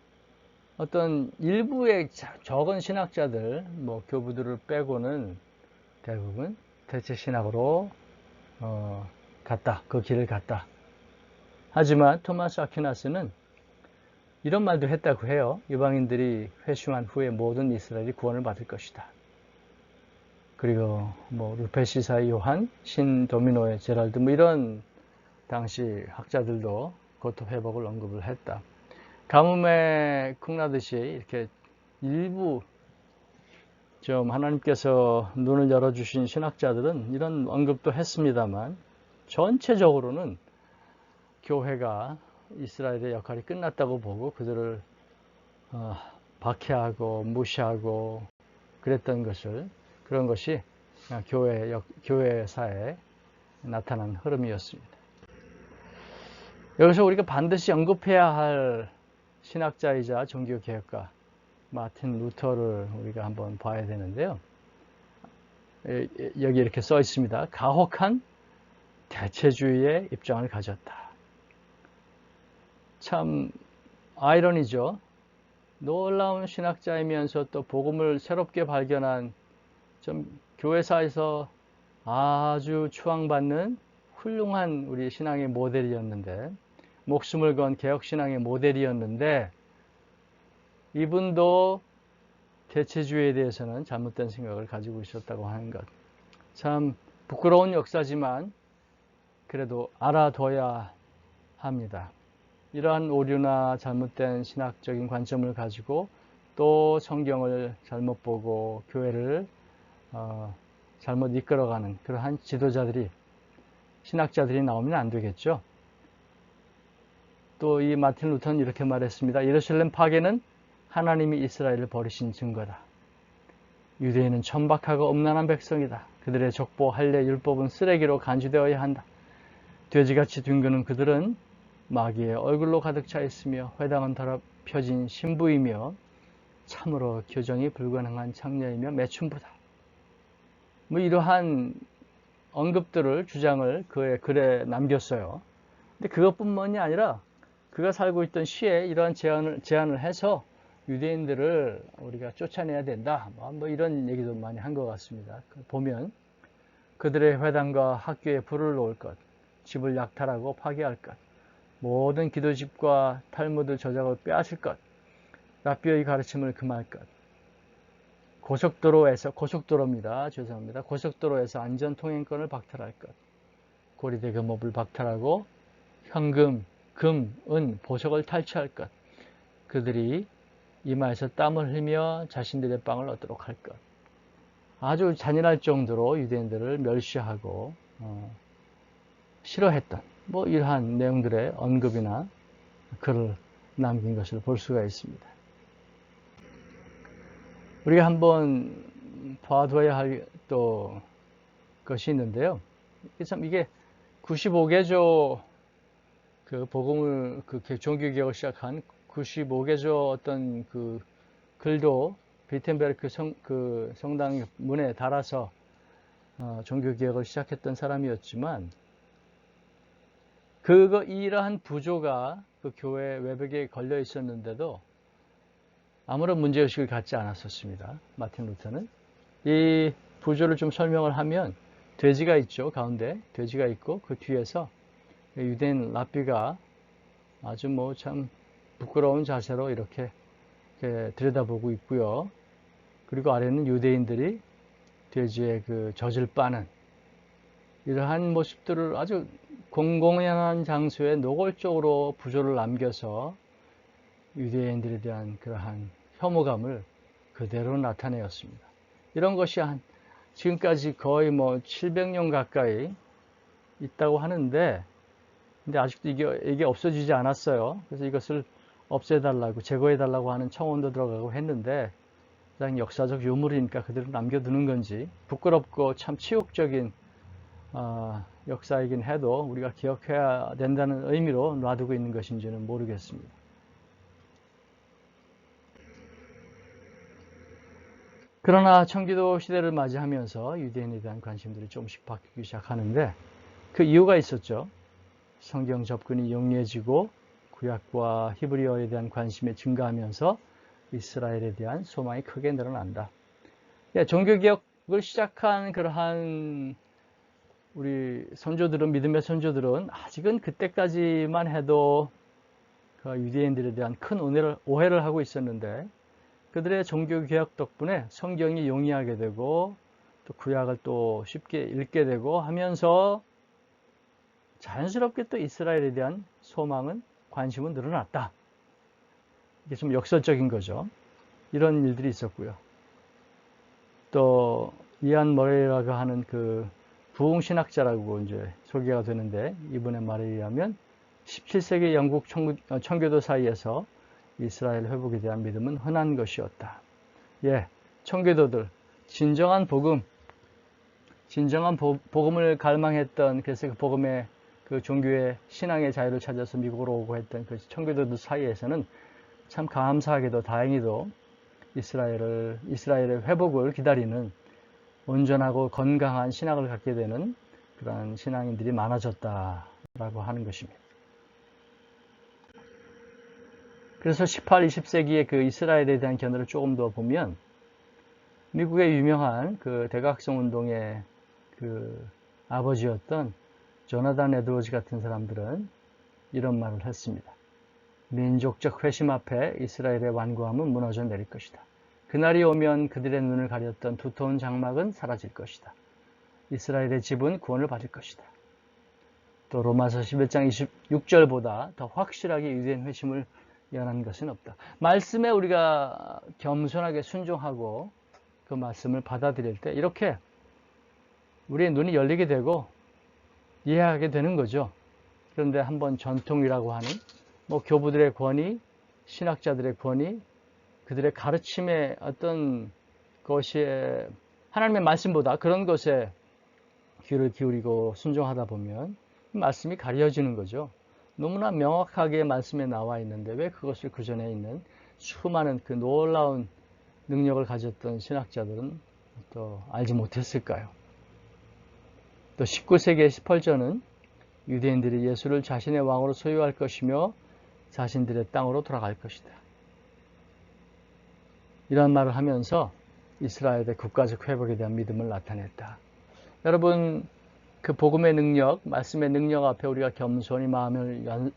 어떤 일부의 적은 신학자들, 교부들을 빼고는 대부분 대체 신학으로 갔다. 그 길을 갔다. 하지만 토마스 아퀴나스는 이런 말도 했다고 해요. 이방인들이 회심한 후에 모든 이스라엘이 구원을 받을 것이다. 그리고 루페시사의 요한, 신도미노의 제랄드 이런 당시 학자들도 고토 회복을 언급을 했다. 가뭄에 콩나듯이 이렇게 일부 좀 하나님께서 눈을 열어주신 신학자들은 이런 언급도 했습니다만 전체적으로는 교회가 이스라엘의 역할이 끝났다고 보고 그들을 박해하고 무시하고 그랬던 그런 것이 교회사에 나타난 흐름이었습니다. 여기서 우리가 반드시 언급해야 할 신학자이자 종교개혁가 마틴 루터를 우리가 한번 봐야 되는데요. 여기 이렇게 써 있습니다. 가혹한 대체주의의 입장을 가졌다. 참 아이러니죠. 놀라운 신학자이면서 또 복음을 새롭게 발견한 좀 교회사에서 아주 추앙받는 훌륭한 우리 신앙의 모델이었는데, 목숨을 건 개혁신앙의 모델이었는데, 이분도 대체주의에 대해서는 잘못된 생각을 가지고 있었다고 하는 것. 참 부끄러운 역사지만 그래도 알아둬야 합니다. 이러한 오류나 잘못된 신학적인 관점을 가지고 또 성경을 잘못 보고 교회를 잘못 이끌어가는 그러한 지도자들이, 신학자들이 나오면 안 되겠죠. 또 이 마틴 루터는 이렇게 말했습니다. 예루살렘 파괴는 하나님이 이스라엘을 버리신 증거다. 유대인은 천박하고 엄난한 백성이다. 그들의 족보, 할례, 율법은 쓰레기로 간주되어야 한다. 돼지같이 뒹구는 그들은 마귀의 얼굴로 가득 차 있으며 회당은 더럽혀진 신부이며 참으로 교정이 불가능한 창녀이며 매춘부다. 이러한 언급들을, 주장을 그의 글에 남겼어요. 근데 그것뿐만이 아니라 그가 살고 있던 시에 이러한 제안을 해서 유대인들을 우리가 쫓아내야 된다. 이런 얘기도 많이 한 것 같습니다. 보면 그들의 회당과 학교에 불을 놓을 것, 집을 약탈하고 파괴할 것, 모든 기도집과 탈무드 저작을 빼앗을 것, 랍비의 가르침을 금할 것, 고속도로입니다. 죄송합니다. 고속도로에서 안전통행권을 박탈할 것, 고리대 금업을 박탈하고 현금, 금, 은, 보석을 탈취할 것, 그들이 이마에서 땀을 흘며 자신들의 빵을 얻도록 할 것. 아주 잔인할 정도로 유대인들을 멸시하고 싫어했던 이러한 내용들의 언급이나 글을 남긴 것을 볼 수가 있습니다. 우리가 한번 봐둬야 할 또 것이 있는데요. 이게 95개조 그 복음을 종교개혁을 시작한 95개조 어떤 그 글도 비텐베르크 성당 문에 달아서 종교개혁을 시작했던 사람이었지만, 이러한 부조가 그 교회 외벽에 걸려 있었는데도 아무런 문제의식을 갖지 않았었습니다. 마틴 루터는. 이 부조를 좀 설명을 하면, 돼지가 있죠. 가운데 돼지가 있고 그 뒤에서 유대인 랍비가 아주 참 부끄러운 자세로 이렇게 들여다보고 있고요. 그리고 아래는 유대인들이 돼지의 그 젖을 빠는 이러한 모습들을 아주 공공연한 장소에 노골적으로 부조를 남겨서 유대인들에 대한 그러한 혐오감을 그대로 나타내었습니다. 이런 것이 지금까지 거의 700년 가까이 있다고 하는데, 근데 아직도 이게 없어지지 않았어요. 그래서 이것을 없애달라고, 제거해달라고 하는 청원도 들어가고 했는데, 그냥 역사적 유물이니까 그대로 남겨두는 건지, 부끄럽고 참 치욕적인 역사이긴 해도 우리가 기억해야 된다는 의미로 놔두고 있는 것인지는 모르겠습니다. 그러나 청기도 시대를 맞이하면서 유대인에 대한 관심들이 조금씩 바뀌기 시작하는데 그 이유가 있었죠. 성경 접근이 용이해지고 구약과 히브리어에 대한 관심이 증가하면서 이스라엘에 대한 소망이 크게 늘어난다. 종교개혁을 시작한 그러한 우리 선조들은, 믿음의 선조들은 아직은 그때까지만 해도 그 유대인들에 대한 큰 오해를 하고 있었는데 그들의 종교개혁 덕분에 성경이 용이하게 되고 또 구약을 또 쉽게 읽게 되고 하면서 자연스럽게 또 이스라엘에 대한 소망은, 관심은 늘어났다. 이게 좀 역설적인 거죠. 이런 일들이 있었고요. 또 이안 머레이라고 하는 그 부흥신학자라고 이제 소개가 되는데 이분의 말에 의하면 17세기 영국 청교도 사이에서 이스라엘 회복에 대한 믿음은 흔한 것이었다. 청교도들 진정한 복음을 갈망했던, 그래서 그 복음의 그 종교의 신앙의 자유를 찾아서 미국으로 오고 했던 그 청교도들 사이에서는 참 감사하게도 다행히도 이스라엘의 회복을 기다리는 온전하고 건강한 신학을 갖게 되는 그러한 신앙인들이 많아졌다라고 하는 것입니다. 그래서 18, 20세기의 그 이스라엘에 대한 견해를 조금 더 보면 미국의 유명한 그 대각성 운동의 그 아버지였던 조나단 에드워즈 같은 사람들은 이런 말을 했습니다. 민족적 회심 앞에 이스라엘의 완고함은 무너져 내릴 것이다. 그날이 오면 그들의 눈을 가렸던 두터운 장막은 사라질 것이다. 이스라엘의 집은 구원을 받을 것이다. 또 로마서 11장 26절보다 더 확실하게 유대인 회심을 예언한 것은 없다. 말씀에 우리가 겸손하게 순종하고 그 말씀을 받아들일 때 이렇게 우리의 눈이 열리게 되고 이해하게 되는 거죠. 그런데 한번 전통이라고 하는 교부들의 권위, 신학자들의 권위, 그들의 가르침의 어떤 것이 하나님의 말씀보다 그런 것에 귀를 기울이고 순종하다 보면 말씀이 가려지는 거죠. 너무나 명확하게 말씀에 나와 있는데 왜 그것을 그 전에 있는 수많은 그 놀라운 능력을 가졌던 신학자들은 또 알지 못했을까요? 또 19세기의 스펄전은 유대인들이 예수를 자신의 왕으로 소유할 것이며 자신들의 땅으로 돌아갈 것이다. 이런 말을 하면서 이스라엘의 국가적 회복에 대한 믿음을 나타냈다. 여러분, 그 복음의 능력, 말씀의 능력 앞에 우리가 겸손히 마음을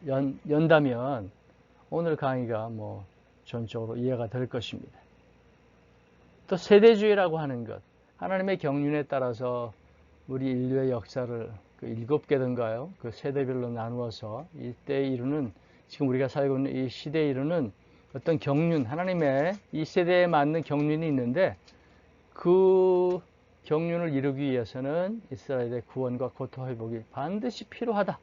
연다면 오늘 강의가 전적으로 이해가 될 것입니다. 또 세대주의라고 하는 것, 하나님의 경륜에 따라서 우리 인류의 역사를 그 7개던가요? 그 세대별로 나누어서 이때에 이르는, 지금 우리가 살고 있는 이 시대에 이르는 어떤 경륜, 하나님의 이 세대에 맞는 경륜이 있는데 그 경륜을 이루기 위해서는 이스라엘의 구원과 고토 회복이 반드시 필요하다.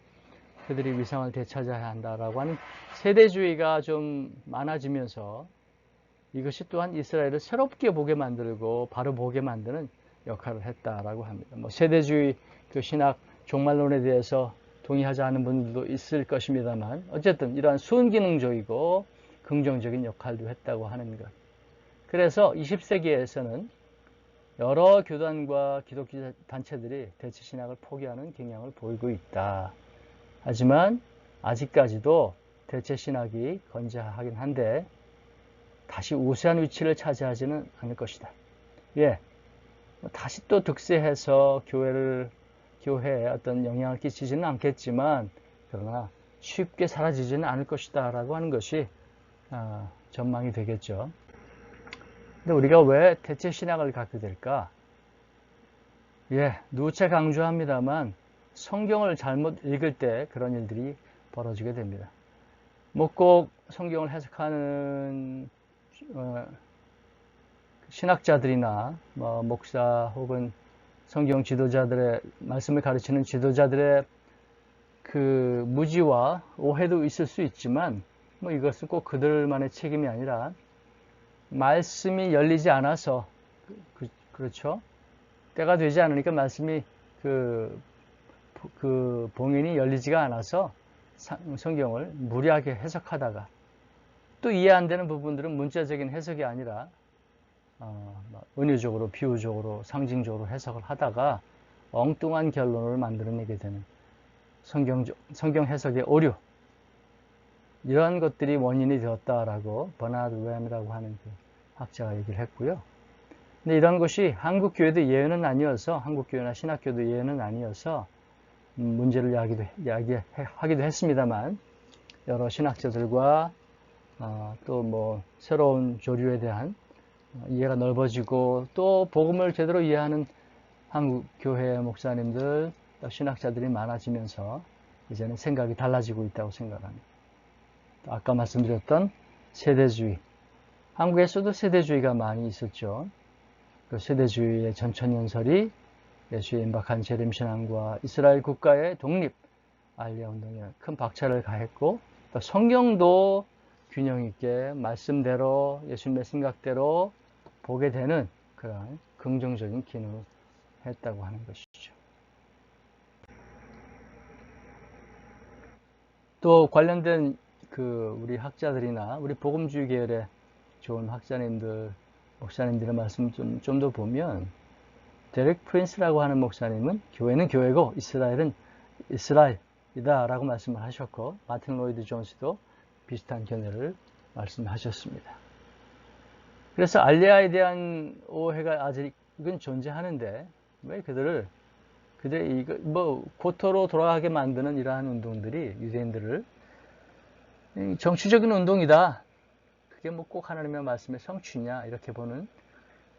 그들이 위상을 되찾아야 한다라고 하는 세대주의가 좀 많아지면서 이것이 또한 이스라엘을 새롭게 보게 만들고 바로 보게 만드는 역할을 했다라고 합니다. 세대주의 그 신학 종말론에 대해서 동의하지 않는 분들도 있을 것입니다만 어쨌든 이러한 순기능적이고 긍정적인 역할도 했다고 하는 것. 그래서 20세기에서는 여러 교단과 기독교 단체들이 대체 신학을 포기하는 경향을 보이고 있다. 하지만 아직까지도 대체 신학이 건재하긴 한데 다시 우세한 위치를 차지하지는 않을 것이다. 다시 또 득세해서 교회에 어떤 영향을 끼치지는 않겠지만 그러나 쉽게 사라지지는 않을 것이다 라고 하는 것이 전망이 되겠죠. 근데 우리가 왜 대체 신학을 갖게 될까? 누차 강조합니다만 성경을 잘못 읽을 때 그런 일들이 벌어지게 됩니다. 꼭 성경을 해석하는 신학자들이나 목사 혹은 성경 지도자들의 말씀을 가르치는 지도자들의 그 무지와 오해도 있을 수 있지만 이것은 꼭 그들만의 책임이 아니라 말씀이 열리지 않아서 그렇죠. 때가 되지 않으니까 말씀이 그 봉인이 열리지가 않아서 성경을 무리하게 해석하다가 또 이해 안 되는 부분들은 문자적인 해석이 아니라 은유적으로, 비유적으로, 상징적으로 해석을 하다가 엉뚱한 결론을 만들어내게 되는 성경 해석의 오류, 이러한 것들이 원인이 되었다라고 버나드 웸이라고 하는 그 학자가 얘기를 했고요. 근데 이런 것이 한국 교회도 예외는 아니어서, 한국 교회나 신학교도 예외는 아니어서 문제를 야기하기도 했습니다만, 여러 신학자들과 또 뭐 새로운 조류에 대한 이해가 넓어지고, 또 복음을 제대로 이해하는 한국 교회 목사님들, 또 신학자들이 많아지면서 이제는 생각이 달라지고 있다고 생각합니다. 아까 말씀드렸던 세대주의, 한국에서도 세대주의가 많이 있었죠. 그 세대주의의 전천연설이 예수의 임박한 재림신앙과 이스라엘 국가의 독립 알리아 운동에 큰 박차를 가했고, 또 성경도 균형 있게 말씀대로 예수님의 생각대로 보게 되는 그런 긍정적인 기능을 했다고 하는 것이죠. 또 관련된 우리 학자들이나 우리 복음주의 계열의 좋은 학자님들, 목사님들의 말씀 좀 더 보면, 데렉 프린스라고 하는 목사님은 교회는 교회고 이스라엘은 이스라엘이다 라고 말씀을 하셨고, 마틴 로이드 존스도 비슷한 견해를 말씀하셨습니다. 그래서 알리아에 대한 오해가 아직은 존재하는데, 왜 그들이 고토로 돌아가게 만드는 이러한 운동들이 유대인들을 정치적인 운동이다, 그게 뭐 꼭 하나님의 말씀의 성취냐, 이렇게 보는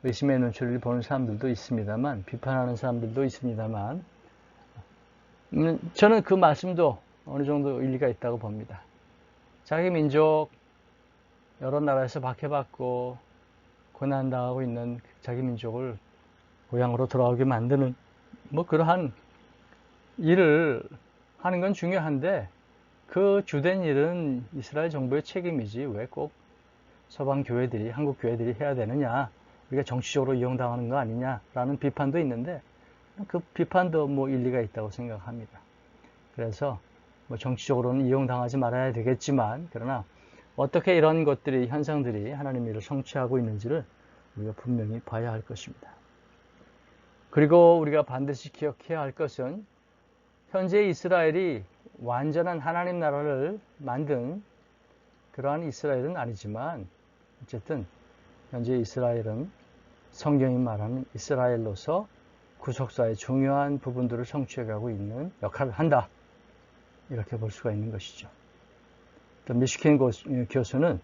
의심의 눈초리를 보는 사람들도 있습니다만, 비판하는 사람들도 있습니다만, 저는 그 말씀도 어느 정도 일리가 있다고 봅니다. 자기 민족 여러 나라에서 박해받고 고난당하고 있는 자기 민족을 고향으로 돌아오게 만드는 그러한 일을 하는 건 중요한데, 그 주된 일은 이스라엘 정부의 책임이지 왜 꼭 서방 교회들이, 한국 교회들이 해야 되느냐, 우리가 정치적으로 이용당하는 거 아니냐라는 비판도 있는데, 그 비판도 일리가 있다고 생각합니다. 그래서 정치적으로는 이용당하지 말아야 되겠지만, 그러나 어떻게 이런 것들이, 현상들이 하나님의 일을 성취하고 있는지를 우리가 분명히 봐야 할 것입니다. 그리고 우리가 반드시 기억해야 할 것은, 현재 이스라엘이 완전한 하나님 나라를 만든 그러한 이스라엘은 아니지만, 어쨌든 현재 이스라엘은 성경이 말하는 이스라엘로서 구속사의 중요한 부분들을 성취해가고 있는 역할을 한다, 이렇게 볼 수가 있는 것이죠. 또 미시킨 교수는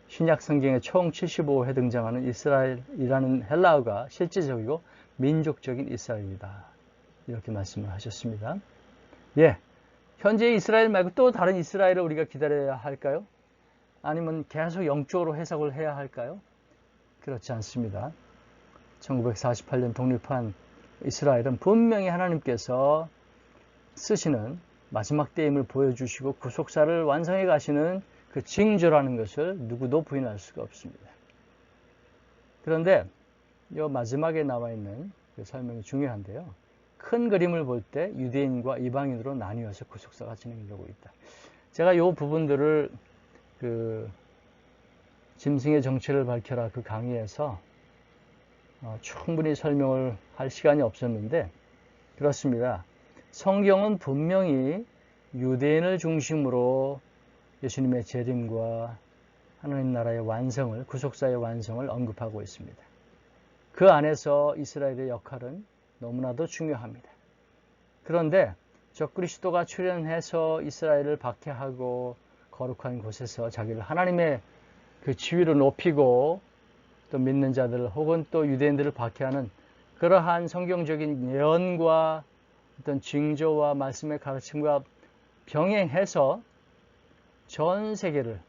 신약 성경에 총 75회 등장하는 이스라엘이라는 헬라어가 실제적이고 민족적인 이스라엘이다, 이렇게 말씀을 하셨습니다. 현재 이스라엘 말고 또 다른 이스라엘을 우리가 기다려야 할까요? 아니면 계속 영적으로 해석을 해야 할까요? 그렇지 않습니다. 1948년 독립한 이스라엘은 분명히 하나님께서 쓰시는 마지막 때임을 보여주시고 구속사를 완성해 가시는 그 징조라는 것을 누구도 부인할 수가 없습니다. 그런데 이 마지막에 나와 있는 그 설명이 중요한데요. 큰 그림을 볼 때 유대인과 이방인으로 나뉘어서 구속사가 진행되고 있다. 제가 이 부분들을 짐승의 정체를 밝혀라 그 강의에서 충분히 설명을 할 시간이 없었는데, 그렇습니다. 성경은 분명히 유대인을 중심으로 예수님의 재림과 하나님 나라의 완성을, 구속사의 완성을 언급하고 있습니다. 그 안에서 이스라엘의 역할은 너무나도 중요합니다. 그런데 적그리스도가 출현해서 이스라엘을 박해하고 거룩한 곳에서 자기를 하나님의 그 지위로 높이고, 또 믿는 자들 혹은 또 유대인들을 박해하는 그러한 성경적인 예언과 어떤 징조와 말씀의 가르침과 병행해서 전 세계를,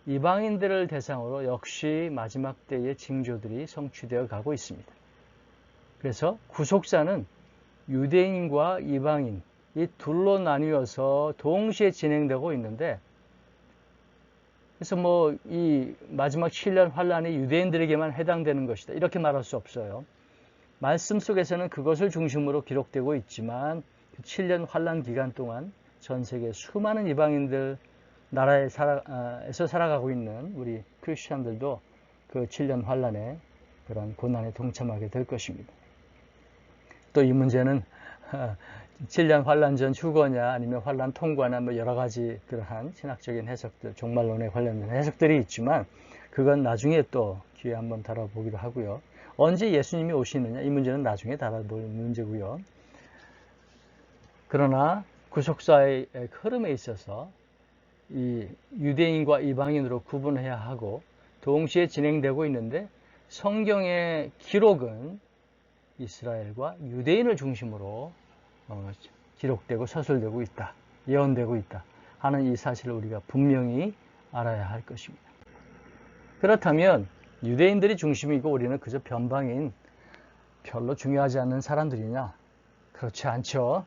이방인들을 대상으로 역시 마지막 때의 징조들이 성취되어 가고 있습니다. 그래서 구속사는 유대인과 이방인 이 둘로 나뉘어서 동시에 진행되고 있는데, 그래서 이 마지막 7년 환란이 유대인들에게만 해당되는 것이다, 이렇게 말할 수 없어요. 말씀 속에서는 그것을 중심으로 기록되고 있지만, 7년 환란 기간 동안 전 세계 수많은 이방인들 나라에서 살아가고 있는 우리 크리스천들도 그 7년 환란에 그런 고난에 동참하게 될 것입니다. 또 이 문제는 7년 환란 전 휴거냐 아니면 환란 통과나 뭐 여러 가지 그러한 신학적인 해석들, 종말론에 관련된 해석들이 있지만 그건 나중에 또 기회 한번 다뤄보기로 하고요. 언제 예수님이 오시느냐 이 문제는 나중에 다뤄볼 문제고요. 그러나 구속사의 흐름에 있어서 이 유대인과 이방인으로 구분해야 하고 동시에 진행되고 있는데 성경의 기록은 이스라엘과 유대인을 중심으로 기록되고 서술되고 있다, 예언되고 있다 하는 이 사실을 우리가 분명히 알아야 할 것입니다. 그렇다면 유대인들이 중심이고 우리는 그저 변방인 별로 중요하지 않는 사람들이냐? 그렇지 않죠.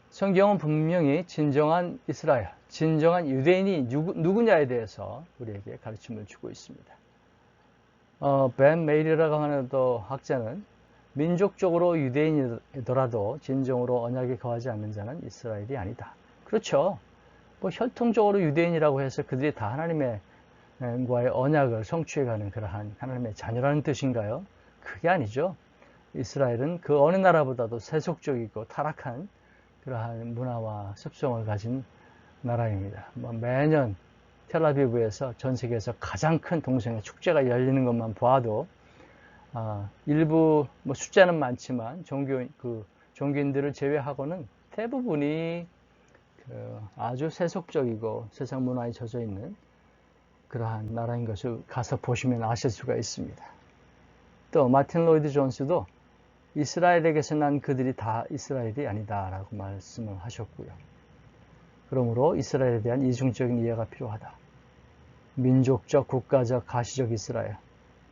성경은 분명히 진정한 이스라엘, 진정한 유대인이 누구냐에 대해서 우리에게 가르침을 주고 있습니다. 벤 메일이라고 하는 또 학자는 민족적으로 유대인이더라도 진정으로 언약에 거하지 않는 자는 이스라엘이 아니다. 그렇죠. 뭐 혈통적으로 유대인이라고 해서 그들이 다 하나님과의 언약을 성취해가는 그러한 하나님의 자녀라는 뜻인가요? 그게 아니죠. 이스라엘은 그 어느 나라보다도 세속적이고 타락한 그러한 문화와 습성을 가진 나라입니다. 매년 텔아비브에서 전 세계에서 가장 큰 동성애 축제가 열리는 것만 봐도 일부 숫자는 많지만 종교인들을 제외하고는 대부분이 아주 세속적이고 세상 문화에 젖어 있는 그러한 나라인 것을 가서 보시면 아실 수가 있습니다. 또 마틴 로이드 존스도 이스라엘에게서 난 그들이 다 이스라엘이 아니다라고 말씀을 하셨고요. 그러므로 이스라엘에 대한 이중적인 이해가 필요하다. 민족적, 국가적, 가시적 이스라엘,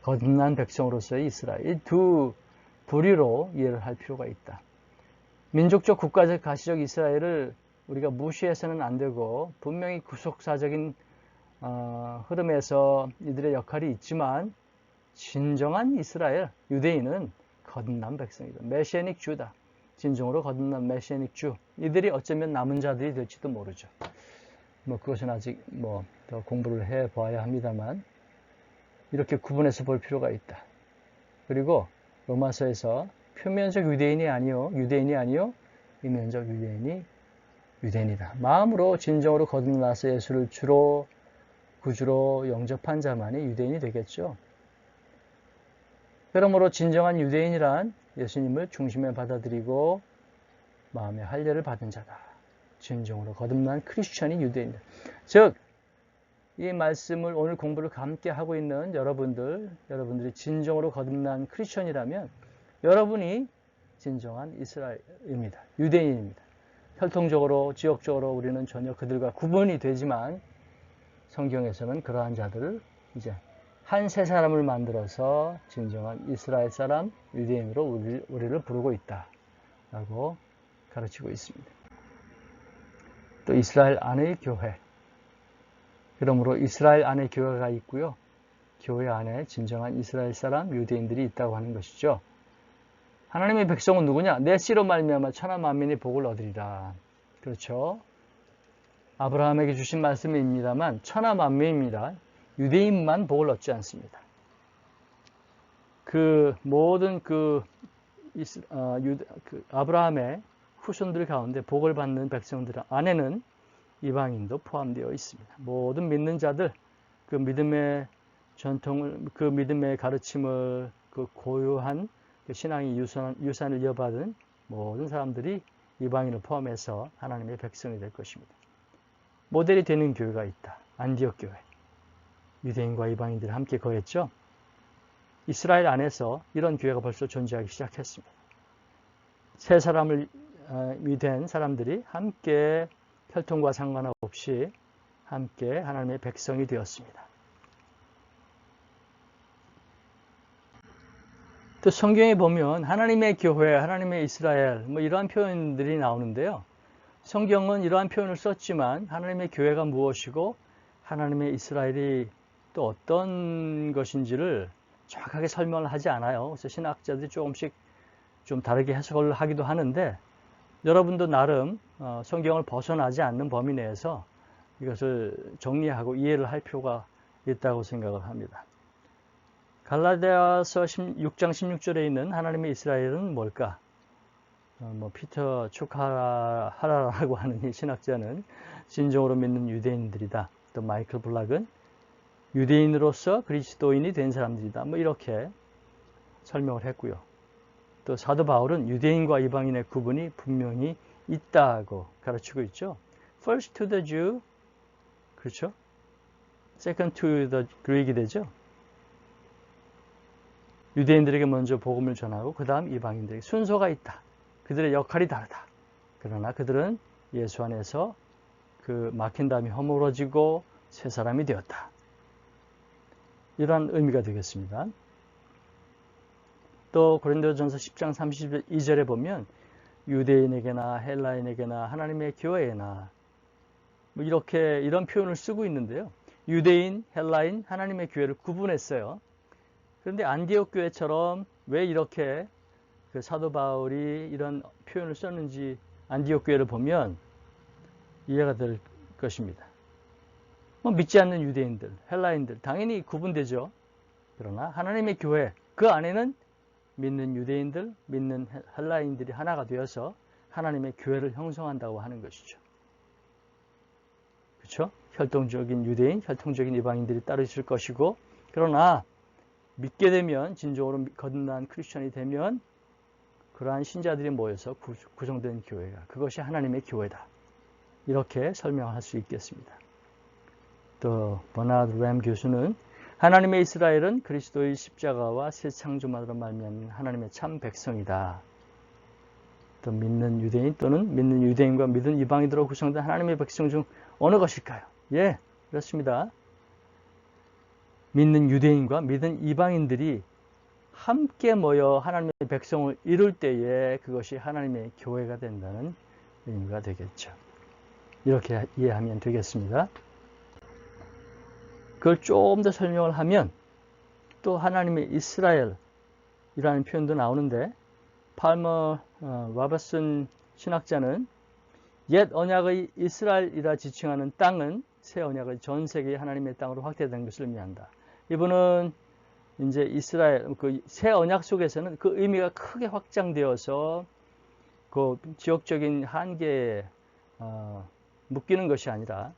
거듭난 백성으로서의 이스라엘, 이 두 부류로 이해를 할 필요가 있다. 민족적, 국가적, 가시적 이스라엘을 우리가 무시해서는 안 되고 분명히 구속사적인 흐름에서 이들의 역할이 있지만 진정한 이스라엘, 유대인은 거듭난 백성이다. 메시아닉 주다. 진정으로 거듭난 메시아닉 주. 이들이 어쩌면 남은 자들이 될지도 모르죠. 그것은 아직 더 공부를 해봐야 합니다만 이렇게 구분해서 볼 필요가 있다. 그리고 로마서에서 표면적 유대인이 아니요, 이면적 유대인이다. 마음으로 진정으로 거듭나서 예수를 주로 구주로 영접한 자만이 유대인이 되겠죠. 그러므로 진정한 유대인이란 예수님을 중심에 받아들이고 마음의 할례를 받은 자다. 진정으로 거듭난 크리스천이 유대인이다. 즉, 이 말씀을 오늘 공부를 함께 하고 있는 여러분들이 진정으로 거듭난 크리스천이라면 여러분이 진정한 이스라엘입니다. 유대인입니다. 혈통적으로, 지역적으로 우리는 전혀 그들과 구분이 되지만 성경에서는 그러한 자들을 이제 한 세 사람을 만들어서 진정한 이스라엘 사람, 유대인으로 우리를 부르고 있다라고 가르치고 있습니다. 또 이스라엘 안의 교회, 그러므로 이스라엘 안에 교회가 있고요. 교회 안에 진정한 이스라엘 사람, 유대인들이 있다고 하는 것이죠. 하나님의 백성은 누구냐? 내 씨로 말미암아 천하 만민이 복을 얻으리라. 그렇죠. 아브라함에게 주신 말씀입니다만 천하 만민입니다. 유대인만 복을 얻지 않습니다. 모든 아브라함의 후손들 가운데 복을 받는 백성들 안에는 이방인도 포함되어 있습니다. 모든 믿는 자들, 그 믿음의 전통을, 그 믿음의 가르침을, 그 고유한 신앙의 유산을 이어받은 모든 사람들이 이방인을 포함해서 하나님의 백성이 될 것입니다. 모델이 되는 교회가 있다. 안디옥 교회. 유대인과 이방인들이 함께 거했죠. 이스라엘 안에서 이런 교회가 벌써 존재하기 시작했습니다. 세 사람이 된 사람들이 함께 혈통과 상관없이 함께 하나님의 백성이 되었습니다. 또 성경에 보면 하나님의 교회, 하나님의 이스라엘 이러한 표현들이 나오는데요. 성경은 이러한 표현을 썼지만 하나님의 교회가 무엇이고 하나님의 이스라엘이 또 어떤 것인지를 정확하게 설명을 하지 않아요. 그래서 신학자들이 조금씩 좀 다르게 해석을 하기도 하는데 여러분도 나름 성경을 벗어나지 않는 범위 내에서 이것을 정리하고 이해를 할 필요가 있다고 생각을 합니다. 갈라디아서 6장 16절에 있는 하나님의 이스라엘은 뭘까? 피터 축하하라라고 하는 이 신학자는 진정으로 믿는 유대인들이다. 또 마이클 블락은 유대인으로서 그리스도인이 된 사람들이다. 이렇게 설명을 했고요. 또 사도 바울은 유대인과 이방인의 구분이 분명히 있다고 가르치고 있죠. First to the Jew, 그렇죠? Second to the Greek이 되죠. 유대인들에게 먼저 복음을 전하고 그 다음 이방인들에게 순서가 있다. 그들의 역할이 다르다. 그러나 그들은 예수 안에서 그 막힌 담이 허물어지고 새 사람이 되었다. 이러한 의미가 되겠습니다. 또 고린도전서 10장 32절에 보면 유대인에게나 헬라인에게나 하나님의 교회에나 이렇게 이런 표현을 쓰고 있는데요. 유대인, 헬라인, 하나님의 교회를 구분했어요. 그런데 안디옥 교회처럼 왜 이렇게 그 사도 바울이 이런 표현을 썼는지 안디옥 교회를 보면 이해가 될 것입니다. 믿지 않는 유대인들, 헬라인들 당연히 구분되죠. 그러나 하나님의 교회 그 안에는 믿는 유대인들, 믿는 헬라인들이 하나가 되어서 하나님의 교회를 형성한다고 하는 것이죠. 그렇죠? 혈통적인 유대인, 혈통적인 이방인들이 따로 있을 것이고, 그러나 믿게 되면, 진정으로 거듭난 크리스천이 되면 그러한 신자들이 모여서 구성된 교회가, 그것이 하나님의 교회다. 이렇게 설명할 수 있겠습니다. 또 버나드 램 교수는 하나님의 이스라엘은 그리스도의 십자가와 새 창조만으로 말미암은 하나님의 참 백성이다. 또 믿는 유대인 또는 믿는 유대인과 믿은 이방인으로 구성된 하나님의 백성 중 어느 것일까요? 예, 그렇습니다. 믿는 유대인과 믿은 이방인들이 함께 모여 하나님의 백성을 이룰 때에 그것이 하나님의 교회가 된다는 의미가 되겠죠. 이렇게 이해하면 되겠습니다. 그걸 조금 더 설명을 하면 또 하나님의 이스라엘이라는 표현도 나오는데 팔머 와버슨 신학자는 옛 언약의 이스라엘이라 지칭하는 땅은 새 언약의 전 세계의 하나님의 땅으로 확대된 것을 의미한다. 이분은 이제 이스라엘 그 새 언약 속에서는 그 의미가 크게 확장되어서 그 지역적인 한계에 묶이는 것이 아니라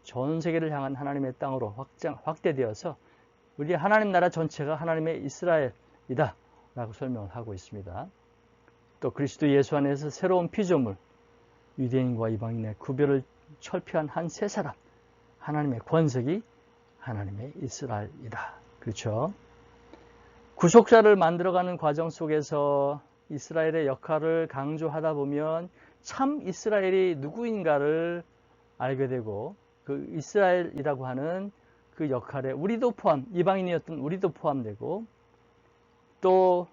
전 세계를 향한 하나님의 땅으로 확대되어서 우리 하나님 나라 전체가 하나님의 이스라엘이다 라고 설명을 하고 있습니다. 또 그리스도 예수 안에서 새로운 피조물, 유대인과 이방인의 구별을 철폐한 한 새 사람, 하나님의 권석이 하나님의 이스라엘이다. 그렇죠? 구속자를 만들어가는 과정 속에서 이스라엘의 역할을 강조하다 보면 참 이스라엘이 누구인가를 알게 되고 그 이스라엘이라고 하는 그 역할에 우리도 포함, 이방인이었던 우리도 포함되고 또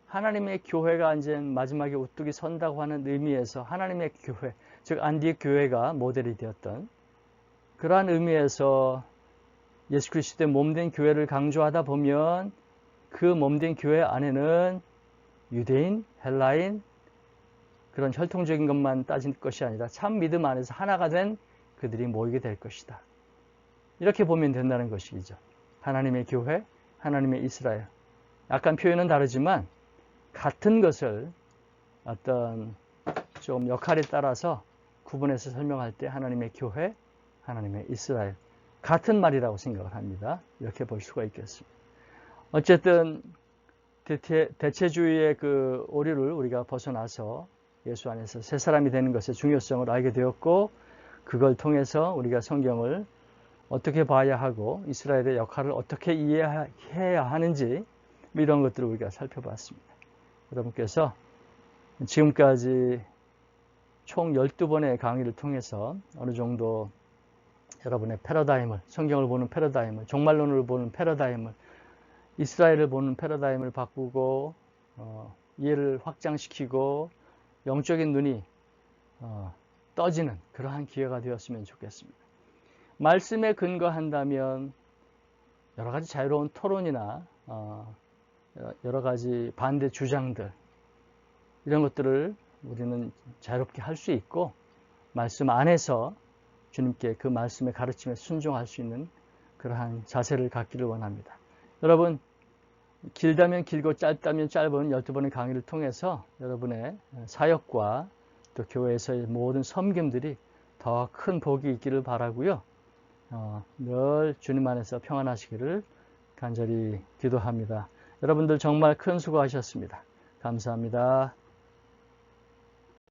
하나님의 교회가 이제 마지막에 우뚝이 선다고 하는 의미에서 하나님의 교회, 즉 안디옥 교회가 모델이 되었던 그러한 의미에서 예수 그리스도의 몸된 교회를 강조하다 보면 그 몸된 교회 안에는 유대인, 헬라인 그런 혈통적인 것만 따질 것이 아니라 참 믿음 안에서 하나가 된 그들이 모이게 될 것이다. 이렇게 보면 된다는 것이죠. 하나님의 교회, 하나님의 이스라엘. 약간 표현은 다르지만 같은 것을 어떤 좀 역할에 따라서 구분해서 설명할 때 하나님의 교회, 하나님의 이스라엘. 같은 말이라고 생각을 합니다. 이렇게 볼 수가 있겠습니다. 어쨌든 대체주의의 그 오류를 우리가 벗어나서 예수 안에서 새 사람이 되는 것의 중요성을 알게 되었고 그걸 통해서 우리가 성경을 어떻게 봐야 하고 이스라엘의 역할을 어떻게 이해해야 하는지 이런 것들을 우리가 살펴봤습니다. 여러분께서 지금까지 총 12번의 강의를 통해서 어느 정도 여러분의 패러다임을, 성경을 보는 패러다임을, 종말론을 보는 패러다임을, 이스라엘을 보는 패러다임을 바꾸고 이해를 확장시키고 영적인 눈이 떠지는 그러한 기회가 되었으면 좋겠습니다. 말씀에 근거한다면 여러 가지 자유로운 토론이나 여러 가지 반대 주장들 이런 것들을 우리는 자유롭게 할 수 있고 말씀 안에서 주님께 그 말씀의 가르침에 순종할 수 있는 그러한 자세를 갖기를 원합니다. 여러분 길다면 길고 짧다면 짧은 12번의 강의를 통해서 여러분의 사역과 또 교회에서의 모든 섬김들이 더 큰 복이 있기를 바라고요. 늘 주님 안에서 평안하시기를 간절히 기도합니다. 여러분들 정말 큰 수고하셨습니다. 감사합니다.